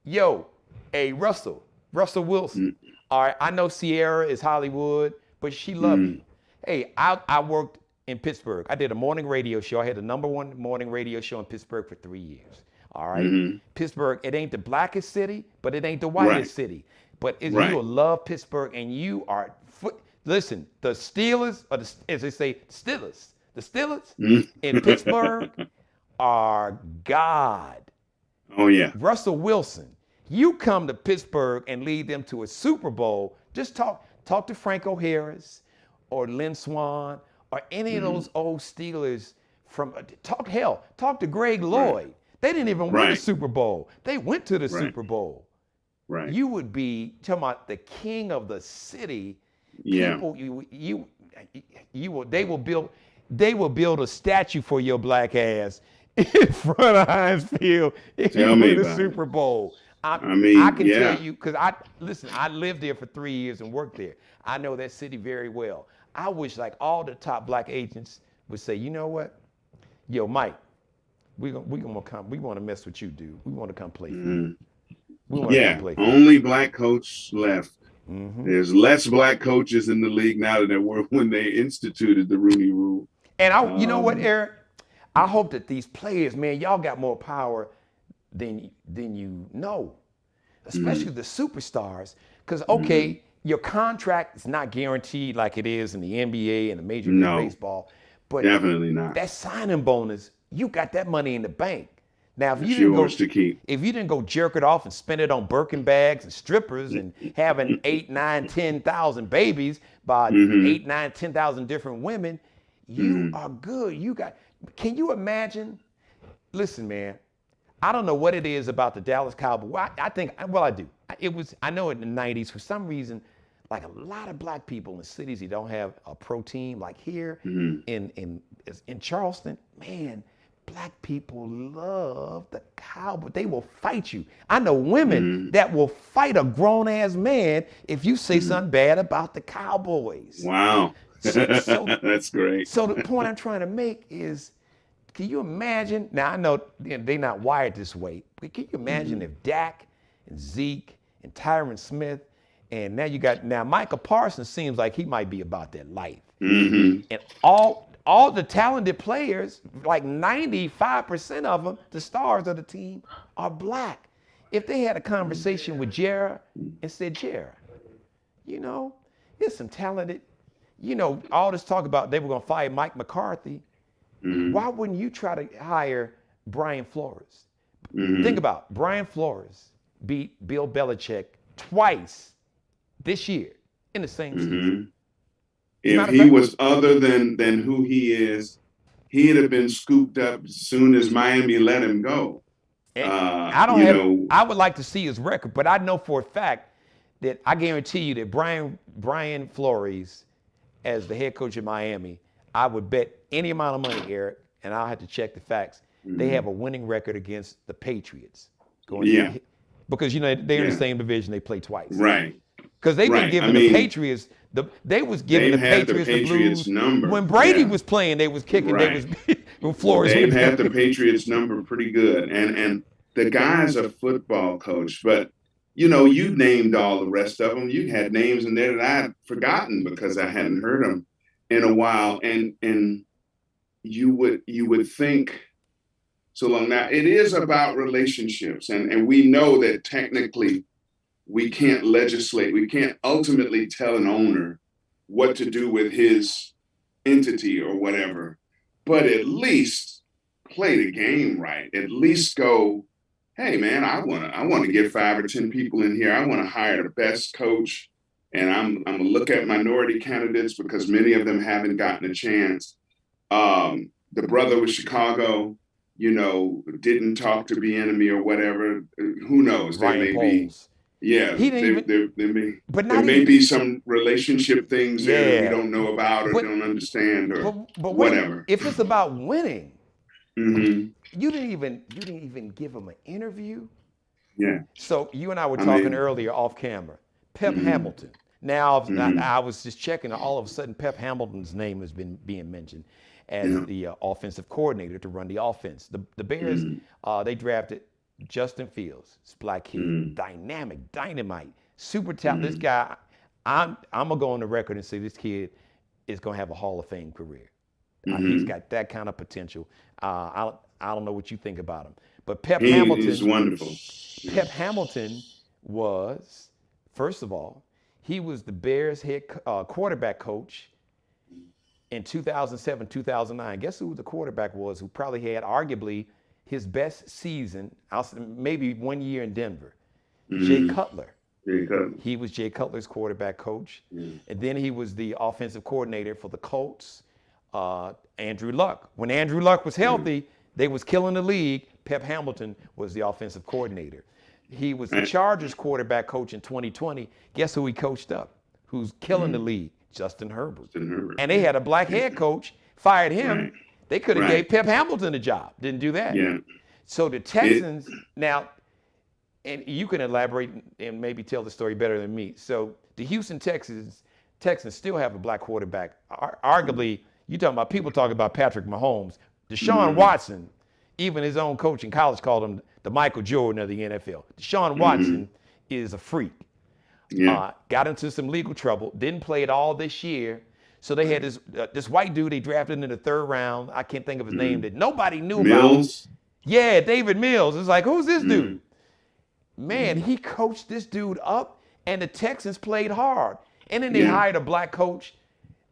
B: Russell Wilson. All right, I know Sierra is Hollywood, but she loved you. Hey, I worked in Pittsburgh. I did a morning radio show. I had the #1 morning radio show in Pittsburgh for 3 years. All right, Pittsburgh, it ain't the blackest city, but it ain't the whitest city. But you will love Pittsburgh, and you are listen. The Steelers, or as they say, the Steelers in Pittsburgh are God.
C: Oh yeah,
B: Russell Wilson. You come to Pittsburgh and lead them to a Super Bowl. Just talk to Franco Harris, or Lynn Swann, or any of those old Steelers talk to Greg Lloyd. They didn't even win the Super Bowl. They went to the Super Bowl.
C: Right.
B: You would be talking about the king of the city.
C: Yeah.
B: People, they will build a statue for your black ass in front of Heinz Field if you win the Super Bowl. I can tell you, because I lived there for 3 years and worked there. I know that city very well. I wish like all the top black agents would say, you know what? Yo, Mike, We gonna come. We want to mess with you, dude. We want to come play for you. We want to come
C: Yeah,
B: play for you.
C: only black coach left. There's less black coaches in the league now than there were when they instituted the Rooney Rule.
B: And you know what, Eric? I hope that these players, man, y'all got more power than you know, especially the superstars. Because okay, your contract is not guaranteed like it is in the NBA and the Major League Baseball, but
C: definitely not.
B: That signing bonus, you got that money in the bank. Now, if you didn't go jerk it off and spend it on Birkin bags and strippers and having 8, 9, 10,000 babies by 8, 9, 10,000 different women, you are good. Can you imagine? Listen, man, I don't know what it is about the Dallas Cowboys. I do. I know in the 90s, for some reason, like a lot of black people in cities who don't have a pro team, like here in Charleston, man, black people love the Cowboys. They will fight you. I know women that will fight a grown-ass man if you say something bad about the Cowboys.
C: Wow. So that's great.
B: So the point I'm trying to make is, can you imagine? Now, I know they're not wired this way, but can you imagine if Dak and Zeke and Tyron Smith, and now Micah Parsons seems like he might be about that life. And all the talented players, like 95% of them, the stars of the team, are black. If they had a conversation with Jera and said, Jera, there's some talented, all this talk about they were going to fire Mike McCarthy. Why wouldn't you try to hire Brian Flores? Think about it. Brian Flores beat Bill Belichick twice this year in the same season.
C: If he was other than who he is, he'd have been scooped up as soon as Miami let him go.
B: I would like to see his record, but I know for a fact that I guarantee you that Brian Flores, as the head coach of Miami, I would bet any amount of money, Eric, and I'll have to check the facts. They have a winning record against the Patriots. Because they're in the same division. They play twice.
C: Right.
B: Because they've been giving the Patriots. They was giving the Patriots the blues
C: number.
B: When Brady was playing. They was kicking.
C: Right.
B: When Flores.
C: They've had the Patriots number pretty good, and the guy's a football coach. But you named all the rest of them. You had names in there that I had forgotten because I hadn't heard them in a while, and you would think so long. Now it is about relationships, and we know that technically we can't legislate. We can't ultimately tell an owner what to do with his entity or whatever, but at least play the game right. At least go, hey man, I want to get 5 or 10 people in here. I want to hire the best coach, and I'm gonna look at minority candidates because many of them haven't gotten a chance. The brother with Chicago, didn't talk to Bieniemy or whatever. Who knows?
B: Ryan Poles.
C: Yeah, there may be some relationship things there that we don't know about or don't understand or whatever.
B: If it's about winning, you didn't even give him an interview.
C: Yeah.
B: So you and I were talking earlier off camera. Pep Hamilton. Now I was just checking. All of a sudden, Pep Hamilton's name has been being mentioned as the offensive coordinator to run the offense. The Bears, they drafted Justin Fields, this black kid, dynamic, dynamite, super talented. This guy, I'm gonna go on the record and say this kid is gonna have a Hall of Fame career. He's got that kind of potential. I don't know what you think about him, but Pep Hamilton
C: is wonderful.
B: Pep Hamilton was, first of all, he was the Bears head quarterback coach in 2007, 2009. Guess who the quarterback was who probably had arguably his best season, maybe 1 year in Denver? Jay Cutler. He was Jay Cutler's quarterback coach. And then he was the offensive coordinator for the Colts, Andrew Luck. When Andrew Luck was healthy, they was killing the league. Pep Hamilton was the offensive coordinator. He was the Chargers quarterback coach in 2020. Guess who he coached up? Who's killing the league? Justin Herbert. And they had a black head coach, fired him. They could have gave Pep Hamilton a job. Didn't do that. So the Texans, now, and you can elaborate and maybe tell the story better than me. So the Houston Texans still have a black quarterback. Arguably, you talking about people talking about Patrick Mahomes. Deshaun Watson Even his own coach in college called him the Michael Jordan of the NFL. Deshaun Watson is a freak.
C: Yeah.
B: Got into some legal trouble, didn't play at all this year. So they had this white dude they drafted in the 3rd round. I can't think of his name that nobody knew
C: Mills.
B: about. Yeah, David Mills. It's like, who's this dude? Man, he coached this dude up, and the Texans played hard. And then they hired a black coach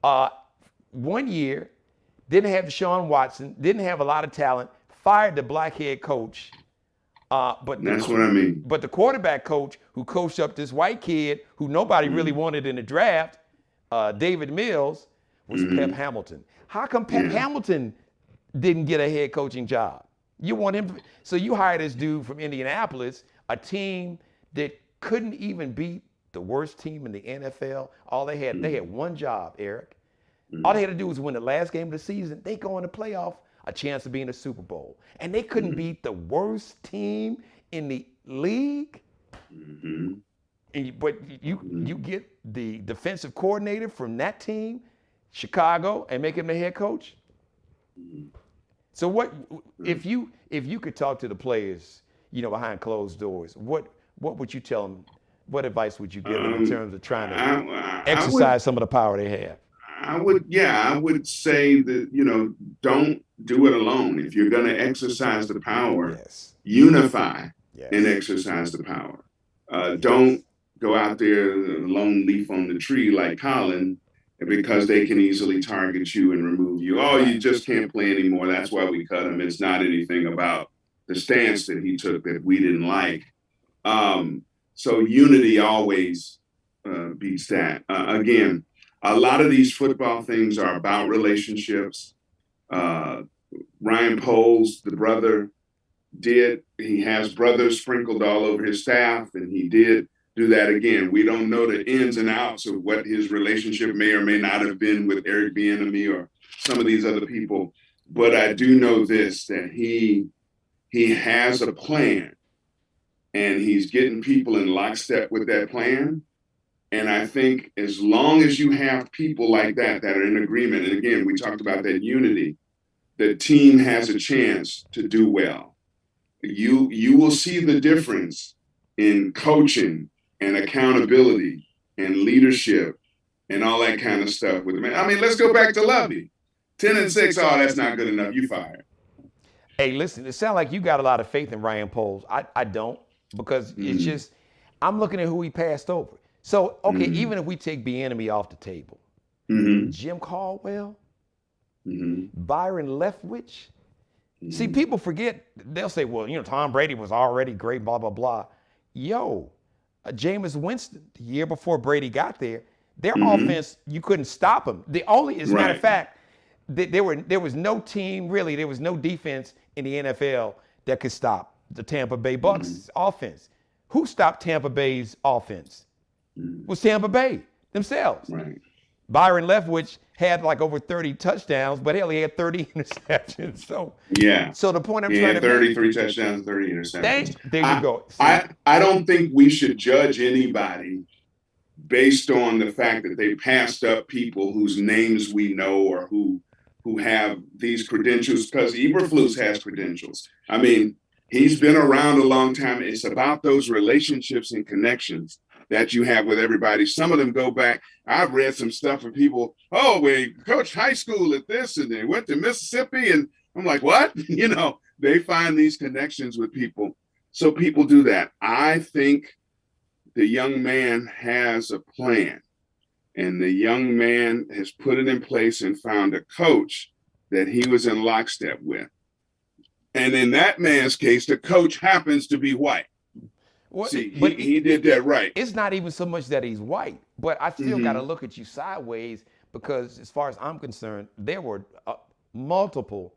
B: 1 year, didn't have Deshaun Watson, didn't have a lot of talent, fired the black head coach. But
C: that's what I mean.
B: But the quarterback coach who coached up this white kid who nobody really wanted in the draft, David Mills, was Pep Hamilton. How come Pep Hamilton didn't get a head coaching job? You want him, so you hire this dude from Indianapolis, a team that couldn't even beat the worst team in the NFL. All they had one job, Eric. All they had to do was win the last game of the season. They go in the playoff, a chance of being in the Super Bowl. And they couldn't beat the worst team in the league. But you get the defensive coordinator from that team, Chicago, and make him the head coach. So what if you could talk to the players, behind closed doors? What would you tell them? What advice would you give them in terms of trying to exercise some of the power they have?
C: I would say that, don't do it alone. If you're going to exercise the power, unify and exercise the power. Don't go out there, lone leaf on the tree like Colin, because they can easily target you and remove you. Oh, you just can't play anymore. That's why we cut him. It's not anything about the stance that he took that we didn't like. So unity always beats that. Again, a lot of these football things are about relationships. Ryan Poles, the brother, he has brothers sprinkled all over his staff, and he did do that again. We don't know the ins and outs of what his relationship may or may not have been with Eric Bieniemy or some of these other people, but I do know this, that he has a plan, and he's getting people in lockstep with that plan. And I think as long as you have people like that are in agreement, and again, we talked about that unity, the team has a chance to do well. You will see the difference in coaching and accountability and leadership and all that kind of stuff with them. I mean, let's go back to Lovey. 10-6, oh, that's not good enough. You fired.
B: Hey, listen, it sounds like you got a lot of faith in Ryan Poles. I don't, because it's just, I'm looking at who he passed over. So, okay, even if we take Bieniemy off the table, Jim Caldwell, Byron Leftwich. See, people forget, they'll say, well, Tom Brady was already great, blah, blah, blah. Jameis Winston, the year before Brady got there, their offense, you couldn't stop them. As a matter of fact, there was no team, really, there was no defense in the NFL that could stop the Tampa Bay Bucs offense. Who stopped Tampa Bay's offense? Was Tampa Bay themselves.
C: Right.
B: Byron Leftwich had like over 30 touchdowns, but hell, he had 30 interceptions. So the point I'm trying to
C: 33 touchdowns, 30 interceptions.
B: There you go.
C: I don't think we should judge anybody based on the fact that they passed up people whose names we know or who have these credentials, because Eberflus has credentials. I mean, he's been around a long time. It's about those relationships and connections that you have with everybody. Some of them go back. I've read some stuff from people, we coached high school at this and they went to Mississippi. And I'm like, what? They find these connections with people. So people do that. I think the young man has a plan, and the young man has put it in place and found a coach that he was in lockstep with. And in that man's case, the coach happens to be white. See, he did that right.
B: It's not even so much that he's white, but I still got to look at you sideways, because as far as I'm concerned, there were multiple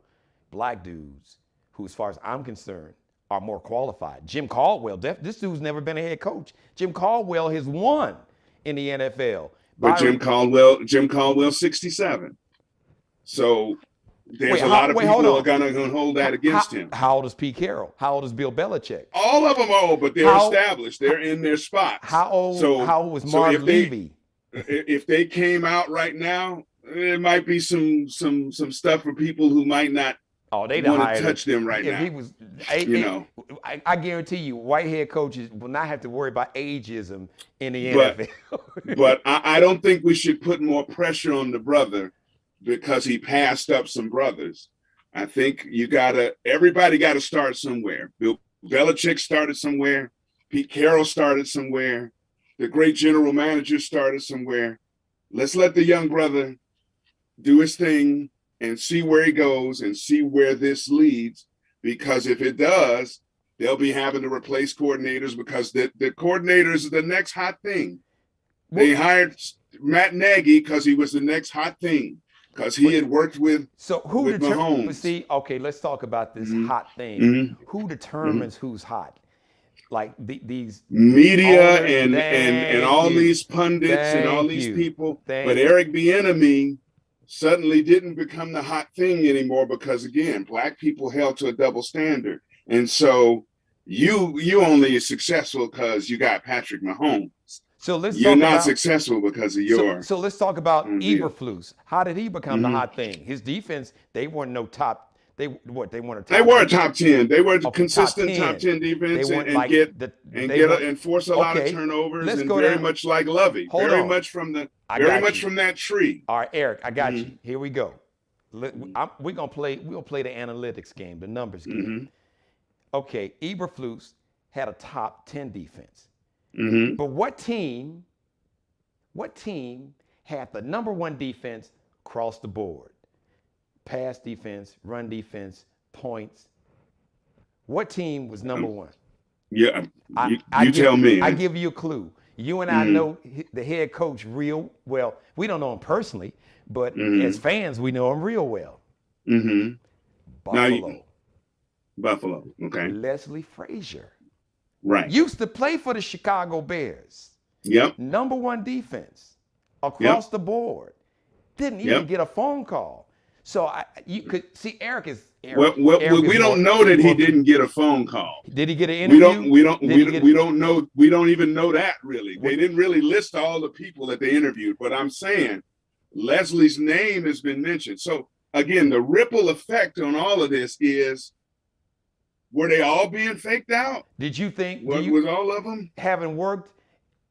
B: black dudes who, as far as I'm concerned, are more qualified. Jim Caldwell, this dude's never been a head coach. Jim Caldwell has won in the NFL.
C: But Jim Caldwell, 67. So there's a lot of people who are going to hold that against him.
B: How old is Pete Carroll? How old is Bill Belichick?
C: All of them old, but they're established. They're in their spots.
B: How old was Marv Levy?
C: If they came out right now, there might be some stuff for people who might not
B: Oh, they'd
C: want
B: hire
C: to touch them right
B: if
C: now.
B: he was. I guarantee you, white head coaches will not have to worry about ageism in the NFL.
C: But I don't think we should put more pressure on the brother because he passed up some brothers. I think everybody got to start somewhere. Bill Belichick started somewhere. Pete Carroll started somewhere. The great general manager started somewhere. Let's let the young brother do his thing and see where he goes and see where this leads. Because if it does, they'll be having to replace coordinators because the coordinators are the next hot thing. They hired Matt Nagy because he was the next hot thing because he had worked with Mahomes.
B: But see, okay, let's talk about this hot thing. Who determines who's hot? Like these
C: media and all these pundits and all these people. But Eric Bieniemy suddenly didn't become the hot thing anymore because, again, black people held to a double standard. And so you only are successful because you got Patrick Mahomes.
B: So
C: you're not successful because of your.
B: So let's talk about Eberflus. How did he become the hot thing? His defense, they weren't no top. They weren't a top.
C: They were top 10. They were consistent top 10 defense and force a lot of turnovers and very much like Lovey. Very much from that tree.
B: All right, Eric, I got you. Here we go. We're gonna play the analytics game, the numbers game. Okay, Eberflus had a top 10 defense. But what team had the number one defense across the board? Pass defense, run defense, points. What team was number one?
C: Yeah, you tell me.
B: I give you a clue. You and I know the head coach real well. We don't know him personally, but as fans, we know him real well.
C: Buffalo. Okay.
B: Leslie Frazier.
C: Right.
B: Used to play for the Chicago Bears.
C: Yep.
B: Number one defense across the board. Didn't even get a phone call. So you could see Eric is.
C: We don't know that he didn't get a phone call.
B: Did he get an interview?
C: We don't know. We don't even know that really. They didn't really list all the people that they interviewed. But I'm saying Leslie's name has been mentioned. So again, the ripple effect on all of this is: were they all being faked out?
B: Did you think?
C: Was all of them?
B: Having worked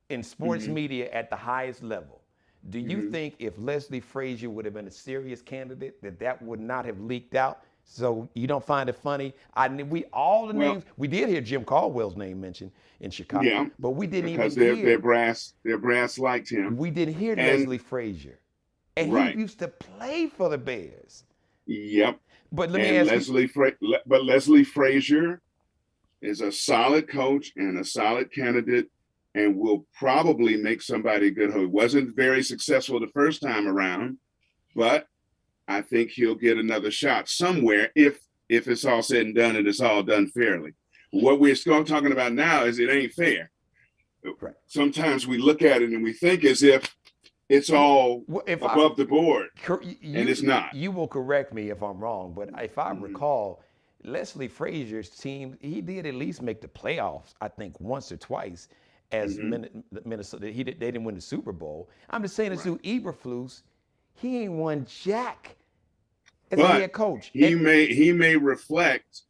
B: in sports media at the highest level, do you think if Leslie Frazier would have been a serious candidate, that would not have leaked out? So you don't find it funny? Names. We did hear Jim Caldwell's name mentioned in Chicago, but we didn't even hear.
C: Their brass liked him.
B: We didn't hear Leslie Frazier, and he used to play for the Bears.
C: Yep.
B: But let me ask you.
C: But Leslie Frazier is a solid coach and a solid candidate, and will probably make somebody good. He wasn't very successful the first time around, but I think he'll get another shot somewhere if it's all said and done and it's all done fairly. What we're still talking about now is it ain't fair. Right. Sometimes we look at it and we think as if it's all above the board, and it's not.
B: You will correct me if I'm wrong, but if I recall, Leslie Frazier's team, he did at least make the playoffs, I think, once or twice. As Minnesota, they didn't win the Super Bowl. I'm just saying, to Eberflus, he ain't won jack as a head coach.
C: He may reflect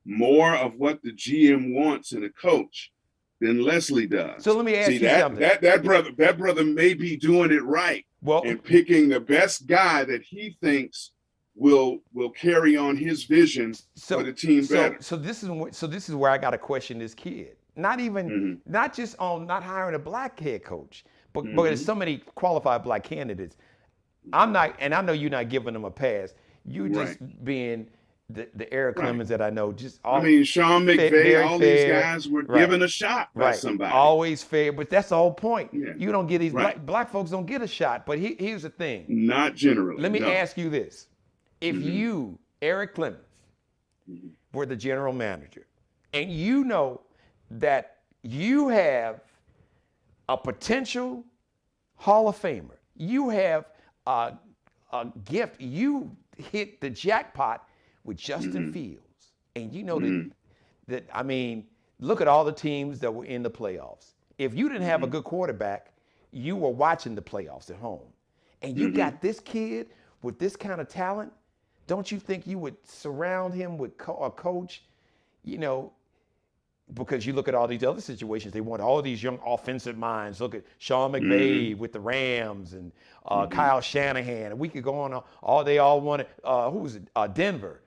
C: more of what the GM wants in a coach than Leslie does.
B: So let me ask you something.
C: That brother may be doing it right and picking the best guy that he thinks will carry on his vision for the team better.
B: So this is where I got to question this kid. Not just on not hiring a black head coach, but there's so many qualified black candidates. I'm not, and I know you're not giving them a pass. You just being the Eric Clemens that I know.
C: Sean McVay, these guys were given a shot by somebody.
B: Always fair, but that's the whole point. Yeah. You don't get these black folks don't get a shot. But here's the thing.
C: Not generally.
B: Let me ask you this: if you, Eric Clemens, were the general manager, and you know that you have a potential Hall of Famer, you have a gift, you hit the jackpot with Justin Fields, and you know that look at all the teams that were in the playoffs. If you didn't have a good quarterback, you were watching the playoffs at home, and you got this kid with this kind of talent don't you think you would surround him with a coach, you know, because you look at all these other situations, they want all these young offensive minds. Look at Sean McVay with the Rams and Kyle Shanahan. And we could go on. They all wanted, who was it? Denver.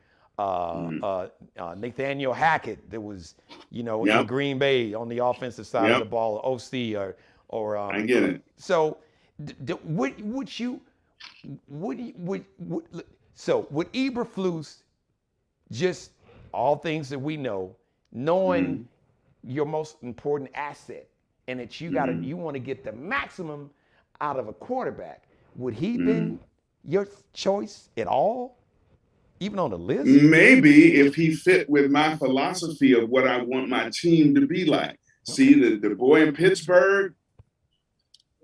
B: Nathaniel Hackett that was, you know, in Green Bay on the offensive side of the ball, OC or
C: I get it.
B: So would Eberflus, just all things that we know, knowing your most important asset and that you want to get the maximum out of a quarterback, would he been your choice at all? Even on the list?
C: Maybe if he fit with my philosophy of what I want my team to be like. See, the boy in Pittsburgh,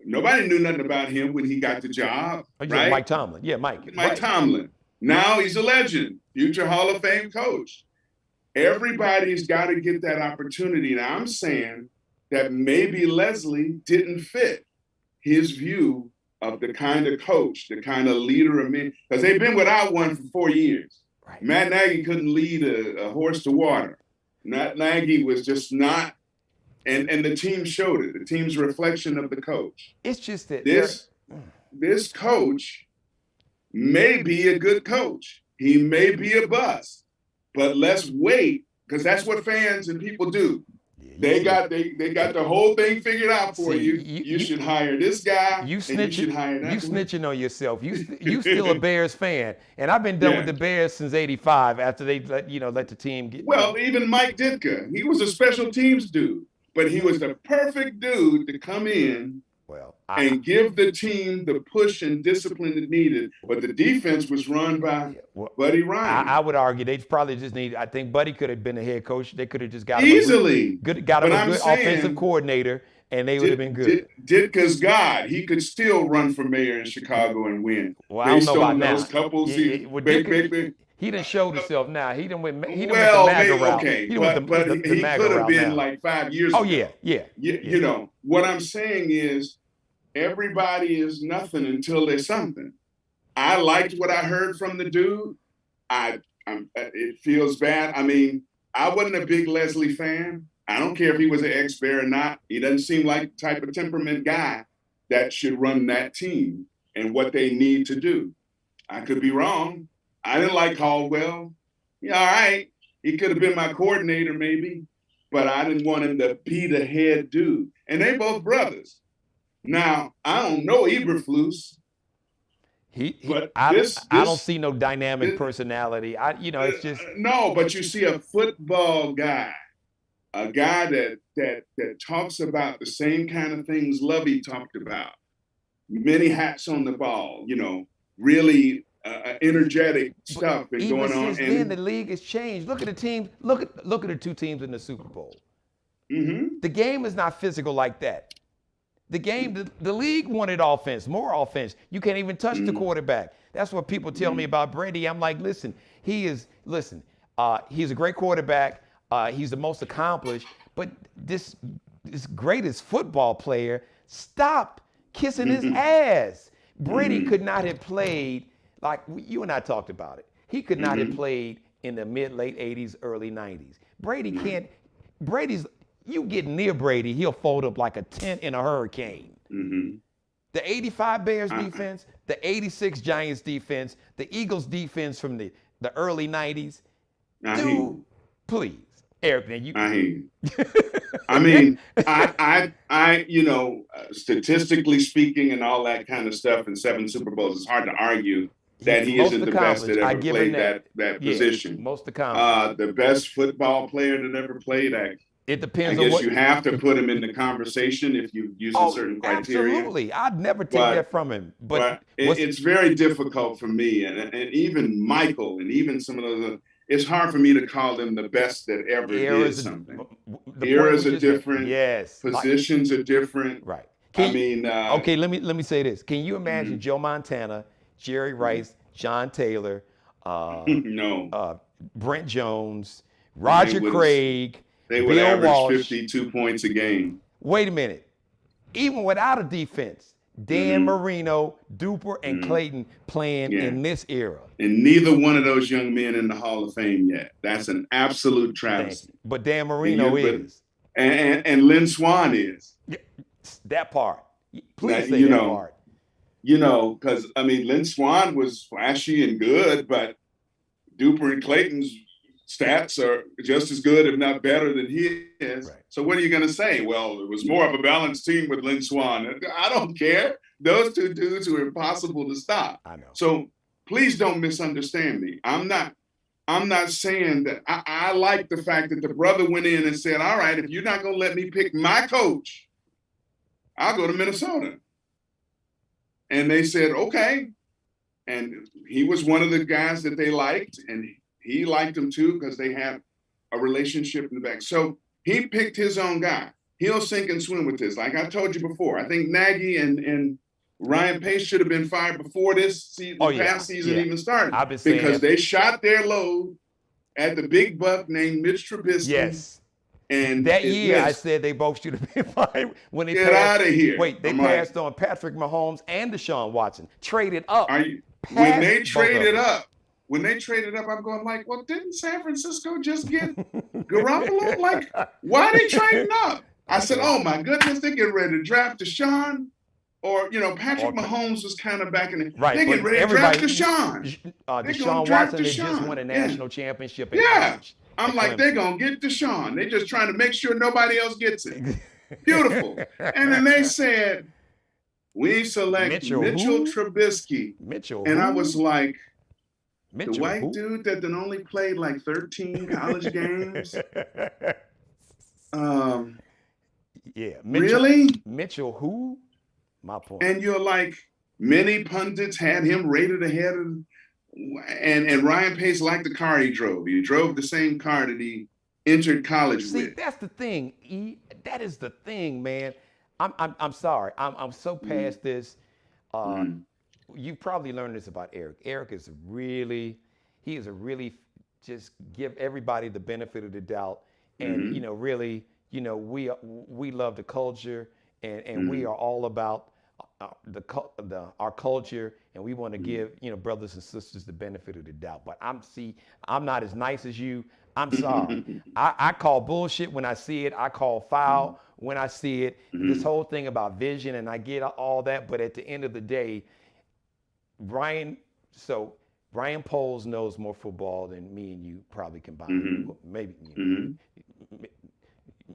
C: nobody knew nothing about him when he got the job, right?
B: Mike Tomlin. Yeah, Mike
C: Tomlin. Now he's a legend, future Hall of Fame coach. Everybody's got to get that opportunity. Now, I'm saying that maybe Leslie didn't fit his view of the kind of coach, the kind of leader of men, because they've been without one for 4 years. Right. Matt Nagy couldn't lead a horse to water. Matt Nagy was just not, and the team showed it, the team's reflection of the coach.
B: It's just that
C: this coach may be a good coach. He may be a bust. But let's wait, because that's what fans and people do. They got the whole thing figured out for you. You should hire this guy.
B: You should hire that. You snitching on yourself. You still a Bears fan, and I've been done with the Bears since '85. After they let the team get.
C: Well, even Mike Ditka, he was a special teams dude, but he was the perfect dude to come in. And give the team the push and discipline it needed. But the defense was run by Buddy Ryan.
B: I would argue they probably just need. I think Buddy could have been the head coach. They could have just got
C: easily
B: a good offensive coordinator, and they would have been good.
C: Ditka's God. He could still run for mayor in Chicago and win.
B: Well, I don't know about
C: those couples.
B: He didn't show himself now. He didn't win. He didn't
C: well,
B: win the MAGA route.
C: Okay, but he could have been like 5 years ago.
B: Oh yeah.
C: You know what I'm saying is, everybody is nothing until they're something. I liked what I heard from the dude. It feels bad. I mean, I wasn't a big Leslie fan. I don't care if he was an ex-Bear or not. He doesn't seem like the type of temperament guy that should run that team and what they need to do. I could be wrong. I didn't like Caldwell. Yeah, all right. He could have been my coordinator maybe, but I didn't want him to be the head dude. And they both brothers. Now, I don't know Eberflus.
B: I don't see no dynamic personality. It's just
C: no. But you see a football guy, a guy that talks about the same kind of things Lovey talked about. Many hats on the ball. Really energetic stuff and going on.
B: Since then, the league has changed. Look at the team. Look at the two teams in the Super Bowl.
C: Mm-hmm.
B: The game is not physical like that. The game, the league wanted offense, more offense. You can't even touch the quarterback. That's what people tell me about Brady. I'm like, he's a great quarterback. He's the most accomplished. But this greatest football player, stop kissing his ass. Brady could not have played, like you and I talked about it. He could not have played in the late 80s, early 90s. You get near Brady, he'll fold up like a tent in a hurricane. The 85 Bears defense, the 86 Giants defense, the Eagles defense from the early 90s. Please. Eric, man,
C: I hear you. I mean, I statistically speaking and all that kind of stuff in 7 Super Bowls, it's hard to argue that he isn't the best that ever played that position.
B: Most accomplished.
C: The best football player that ever played that.
B: It depends
C: I guess you have to put him in the conversation if you use certain criteria.
B: Absolutely. I'd never take that from him. But
C: it's very difficult for me. And even Michael and even some of those, it's hard for me to call them the best that ever did something. Eras are different.
B: Yes.
C: Positions are different.
B: Right.
C: Okay,
B: let me say this. Can you imagine Joe Montana, Jerry Rice, John Taylor, Brent Jones, Roger Craig,
C: they would
B: Bill
C: average
B: Walsh,
C: 52 points a game.
B: Wait a minute. Even without a defense, Dan Marino, Duper, and Clayton playing in this era.
C: And neither one of those young men in the Hall of Fame yet. That's an absolute travesty.
B: But Dan Marino is.
C: And Lynn Swann is.
B: That part. Please say that part.
C: You know, because, I mean, Lynn Swann was flashy and good, but Duper and Clayton's stats are just as good, if not better, than his. Right. So what are you going to say? Well, it was more of a balanced team with Lynn Swann. I don't care. Those two dudes were impossible to stop.
B: I know.
C: So please don't misunderstand me. I'm not saying that. I like the fact that the brother went in and said, all right, if you're not going to let me pick my coach, I'll go to Minnesota. And they said, okay. And he was one of the guys that they liked, and he liked him too because they have a relationship in the back. So he picked his own guy. He'll sink and swim with this. Like I told you before, I think Nagy and Ryan Pace should have been fired before this season, past season even started. Because they shot their load at the big buck named Mitch Trubisky.
B: Yes.
C: And
B: that year, I said they both should have been fired when they
C: get out of here.
B: Wait, they passed on Patrick Mahomes and Deshaun Watson. Traded up.
C: When they traded up, I'm going like, well, didn't San Francisco just get Garoppolo? Like, why are they trading up? I said, oh my goodness, they're getting ready to draft Deshaun. Or, Patrick Mahomes was kind of back in the They're getting ready to draft Deshaun.
B: Deshaun Watson, they just won a national championship.
C: I'm like, they're going to get Deshaun. They're just trying to make sure nobody else gets it. Beautiful. And then they said, we select Mitchell Trubisky. And I was like, the white dude that then only played like 13 college games? Really?
B: Mitchell who? My point.
C: And you're like, many pundits had him rated ahead of, and Ryan Pace liked the car he drove. He drove the same car that he entered college with.
B: See, that's the thing. That is the thing, man. I'm sorry. I'm so past this. You probably learned this about Eric. Eric is really just give everybody the benefit of the doubt, and really, we love the culture, and we are all about our culture, and we want to give brothers and sisters the benefit of the doubt. But I'm not as nice as you. I'm sorry. I call bullshit when I see it. I call foul when I see it. This whole thing about vision, and I get all that, but at the end of the day, Ryan Poles knows more football than me and you probably combined. Maybe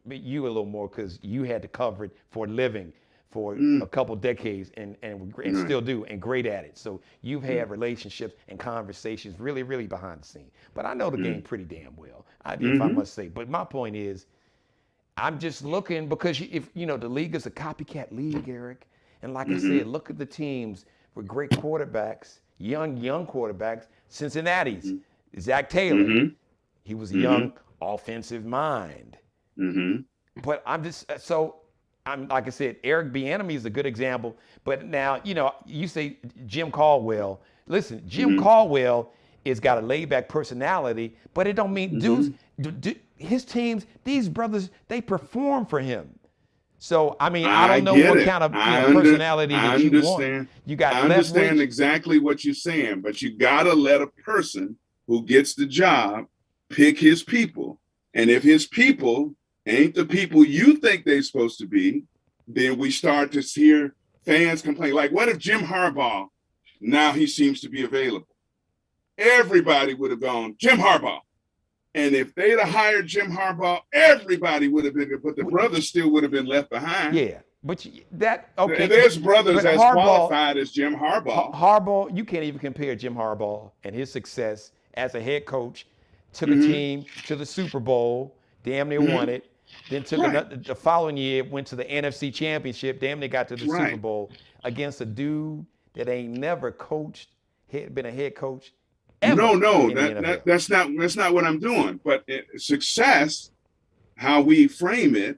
B: you a little more because you had to cover it for a living for a couple decades and still do, and great at it. So you've had relationships and conversations really, really behind the scenes. But I know the game pretty damn well, if I must say. But my point is, I'm just looking because if the league is a copycat league, Eric, and like I said, look at the teams with great quarterbacks, young quarterbacks. Cincinnati's Zach Taylor, he was a young offensive mind. But I'm like I said, Eric Bieniemy is a good example. But now, you say Jim Caldwell. Listen, Jim Caldwell has got a laid-back personality, but it don't mean his teams, these brothers, they perform for him. So, I mean, I don't know what kind of personality that you want. You got
C: I understand exactly what you're saying, but you got to let a person who gets the job pick his people. And if his people ain't the people you think they're supposed to be, then we start to hear fans complain. Like, what if Jim Harbaugh, now he seems to be available? Everybody would have gone, Jim Harbaugh. And if they'd have hired Jim Harbaugh, everybody would have been, but the brothers still would have been left behind.
B: Yeah, but okay.
C: There's brothers as qualified as Jim Harbaugh.
B: Harbaugh, you can't even compare Jim Harbaugh and his success as a head coach, took a team to the Super Bowl, damn near won it. Then took the following year, went to the NFC Championship, damn near got to the Super Bowl against a dude that ain't never coached, been a head coach.
C: No, that's not what I'm doing. But success, how we frame it,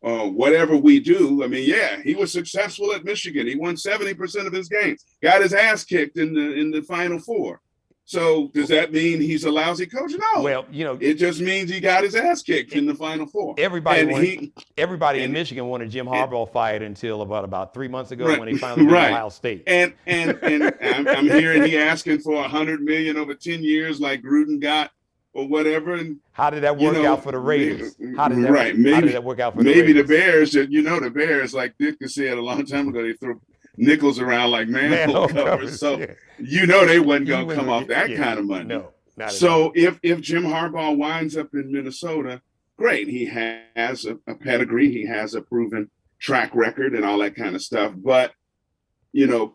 C: whatever we do. I mean, he was successful at Michigan. He won 70% of his games. Got his ass kicked in the Final Four. So does that mean he's a lousy coach? No.
B: Well,
C: it just means he got his ass kicked in the Final Four.
B: Everybody in Michigan wanted Jim Harbaugh fired until about 3 months ago when he finally beat Ohio State.
C: And I'm hearing he asking for $100 million over 10 years like Gruden got or whatever. And
B: how did that work out for the Raiders? How did that work out for the Raiders?
C: Maybe the Bears, the Bears, like Dick said a long time ago, they throw nickels around like manhole covers. So they wasn't going to come off that kind of money.
B: No, not
C: so if Jim Harbaugh winds up in Minnesota, great. He has a pedigree. He has a proven track record and all that kind of stuff. But,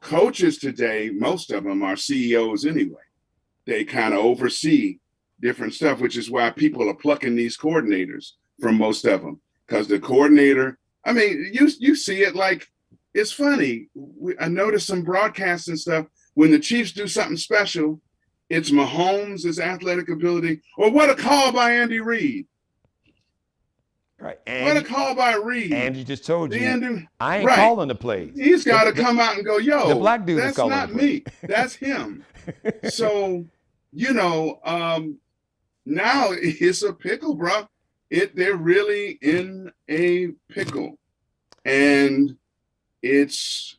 C: coaches today, most of them are CEOs anyway. They kind of oversee different stuff, which is why people are plucking these coordinators from most of them. Because the coordinator, I mean, you see it like, it's funny. I noticed some broadcasts and stuff. When the Chiefs do something special, it's Mahomes, his athletic ability, or what a call by Andy Reid.
B: Right.
C: What a call by Reid.
B: Andy just told you, I ain't calling the plays.
C: He's got to come out and go, yo,
B: the black dude
C: that's not me. That's him. So, now it's a pickle, bro. They're really in a pickle. And it's,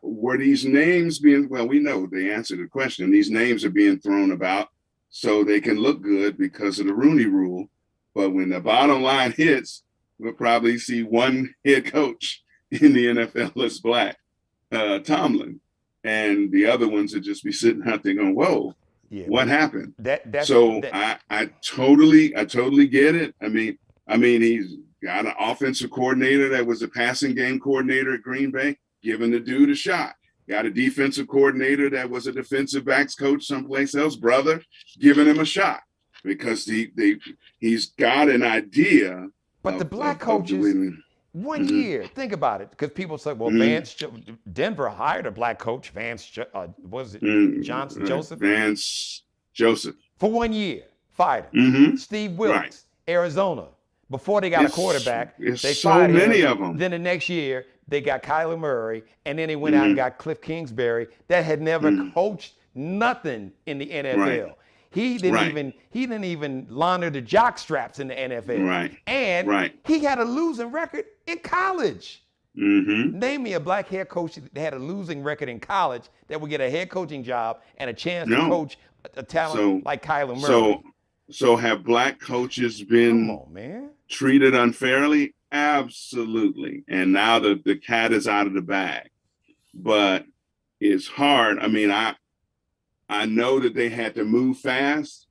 C: were these names being, well, we know the answer to the question. These names are being thrown about so they can look good because of the Rooney Rule. But when the bottom line hits, we'll probably see one head coach in the NFL that's black, Tomlin. And the other ones would just be sitting out there going, whoa, what happened? I totally get it. I mean, he's got an offensive coordinator that was a passing game coordinator at Green Bay, giving the dude a shot. Got a defensive coordinator that was a defensive backs coach someplace else, brother, giving him a shot because he's got an idea.
B: But the black coaches, 1 year, think about it, because people say, well, Denver hired a black coach, Joseph?
C: Vance Joseph.
B: For 1 year, fired him. Steve Wilkes, Arizona. Before they got a quarterback, they fired him.
C: So many of them.
B: Then the next year, they got Kyler Murray, and then they went out and got Cliff Kingsbury that had never coached nothing in the NFL.
C: Right.
B: He didn't even launder the jock straps in the NFL.
C: Right.
B: And he had a losing record in college. Name me a black head coach that had a losing record in college that would get a head coaching job and a chance to coach a talent like Kyler Murray.
C: So have black coaches been treated unfairly? Absolutely. And now the cat is out of the bag. But it's hard. I mean, I know that they had to move fast.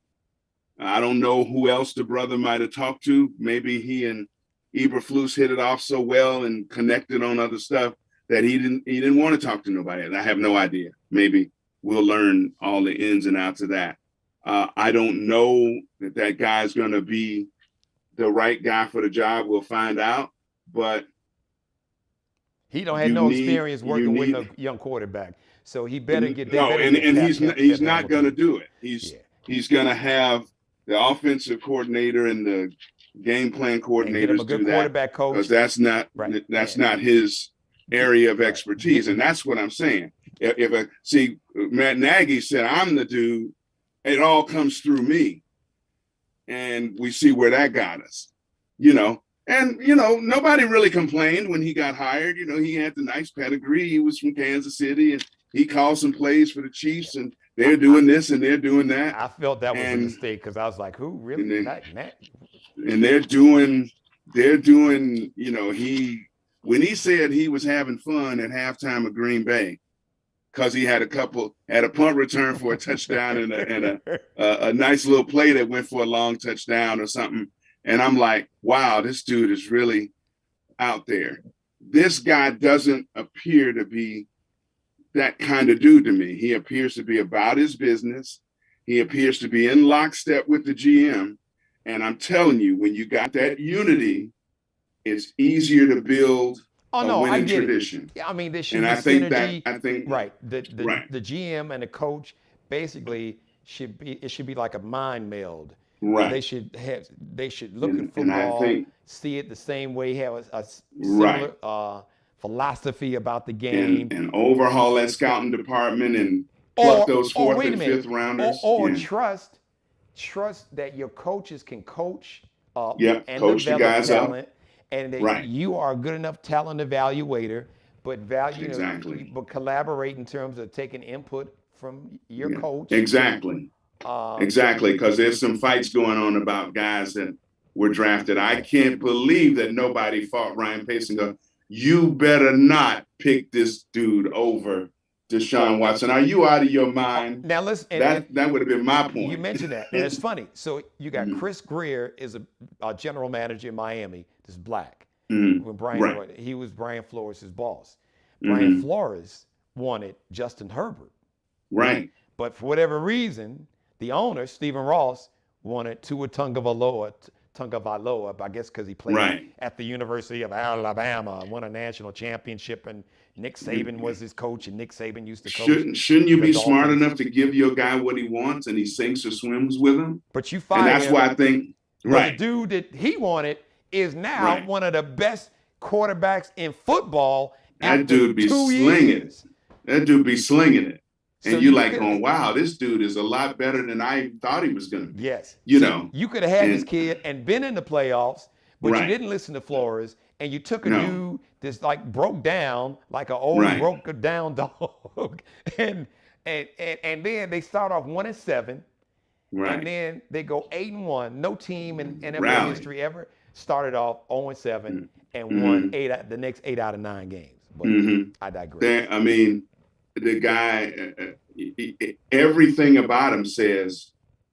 C: I don't know who else the brother might have talked to. Maybe he and Eberflus hit it off so well and connected on other stuff that he didn't want to talk to nobody. And I have no idea. Maybe we'll learn all the ins and outs of that. I don't know that guy's going to be the right guy for the job. We'll find out. But
B: he don't have no experience working with a young quarterback. So he better get that.
C: And he's not going to do it. He's going to have the offensive coordinator and the game plan coordinators do that.
B: Quarterback coach.
C: Because that's not his area of expertise. And that's what I'm saying. Matt Nagy said, I'm the dude. It all comes through me. And we see where that got us, And, nobody really complained when he got hired. He had the nice pedigree. He was from Kansas City, and he called some plays for the Chiefs, and they're doing this and they're doing that.
B: I felt that was a mistake because I was like, who really?
C: And they're doing, when he said he was having fun at halftime of Green Bay, because he had a punt return for a touchdown and a nice little play that went for a long touchdown or something. And I'm like, wow, this dude is really out there. This guy doesn't appear to be that kind of dude to me. He appears to be about his business. He appears to be in lockstep with the GM. And I'm telling you, when you got that unity, it's easier to build a winning tradition.
B: Yeah, I mean, there should
C: be
B: synergy.
C: I think
B: right. The GM and the coach basically should be like a mind meld.
C: Right.
B: They should look at football, see it the same way, have a similar philosophy about the game,
C: and overhaul that scouting department and pluck those
B: or
C: fourth
B: wait a
C: and
B: minute,
C: fifth rounders.
B: or trust that your coaches can coach up and
C: coach the
B: develop
C: guys
B: talent,
C: up.
B: and that
C: Right.
B: you are a good enough talent evaluator, but
C: Exactly.
B: but collaborate in terms of taking input from your coach.
C: Exactly. Exactly, because there's some fights going on about guys that were drafted. I can't believe that nobody fought Ryan Pace and go, you better not pick this dude over Deshaun Watson. Are you out of your mind?
B: Now listen,
C: that would have been my point.
B: You mentioned that, and it's funny. So you got Chris Greer is a general manager in Miami. This is black. When he was Brian Flores' boss. Brian Flores wanted Justin Herbert.
C: Right.
B: But for whatever reason, the owner, Stephen Ross, wanted Tua Tagovailoa, I guess because he played at the University of Alabama, won a national championship, and Nick Saban was his coach, and Nick Saban used to coach.
C: Shouldn't you be smart enough to give your guy what he wants, and he sinks or swims with him?
B: But you find
C: and that's why I think
B: the dude that he wanted is now one of the best quarterbacks in football.
C: That dude be slinging it. That dude be slinging it. And so you're like, wow, this dude is a lot better than I thought he was going to be.
B: Yes.
C: You know.
B: You could have had this kid and been in the playoffs, but you didn't listen to Flores, and you took a dude that's like broke down, like an old broke down dog. and then they start off 1-7.
C: Right.
B: And then they go 8-1. No team in NFL history ever started off 0-7 and won the next 8 out of 9 games. But I digress.
C: I mean, the guy, everything about him says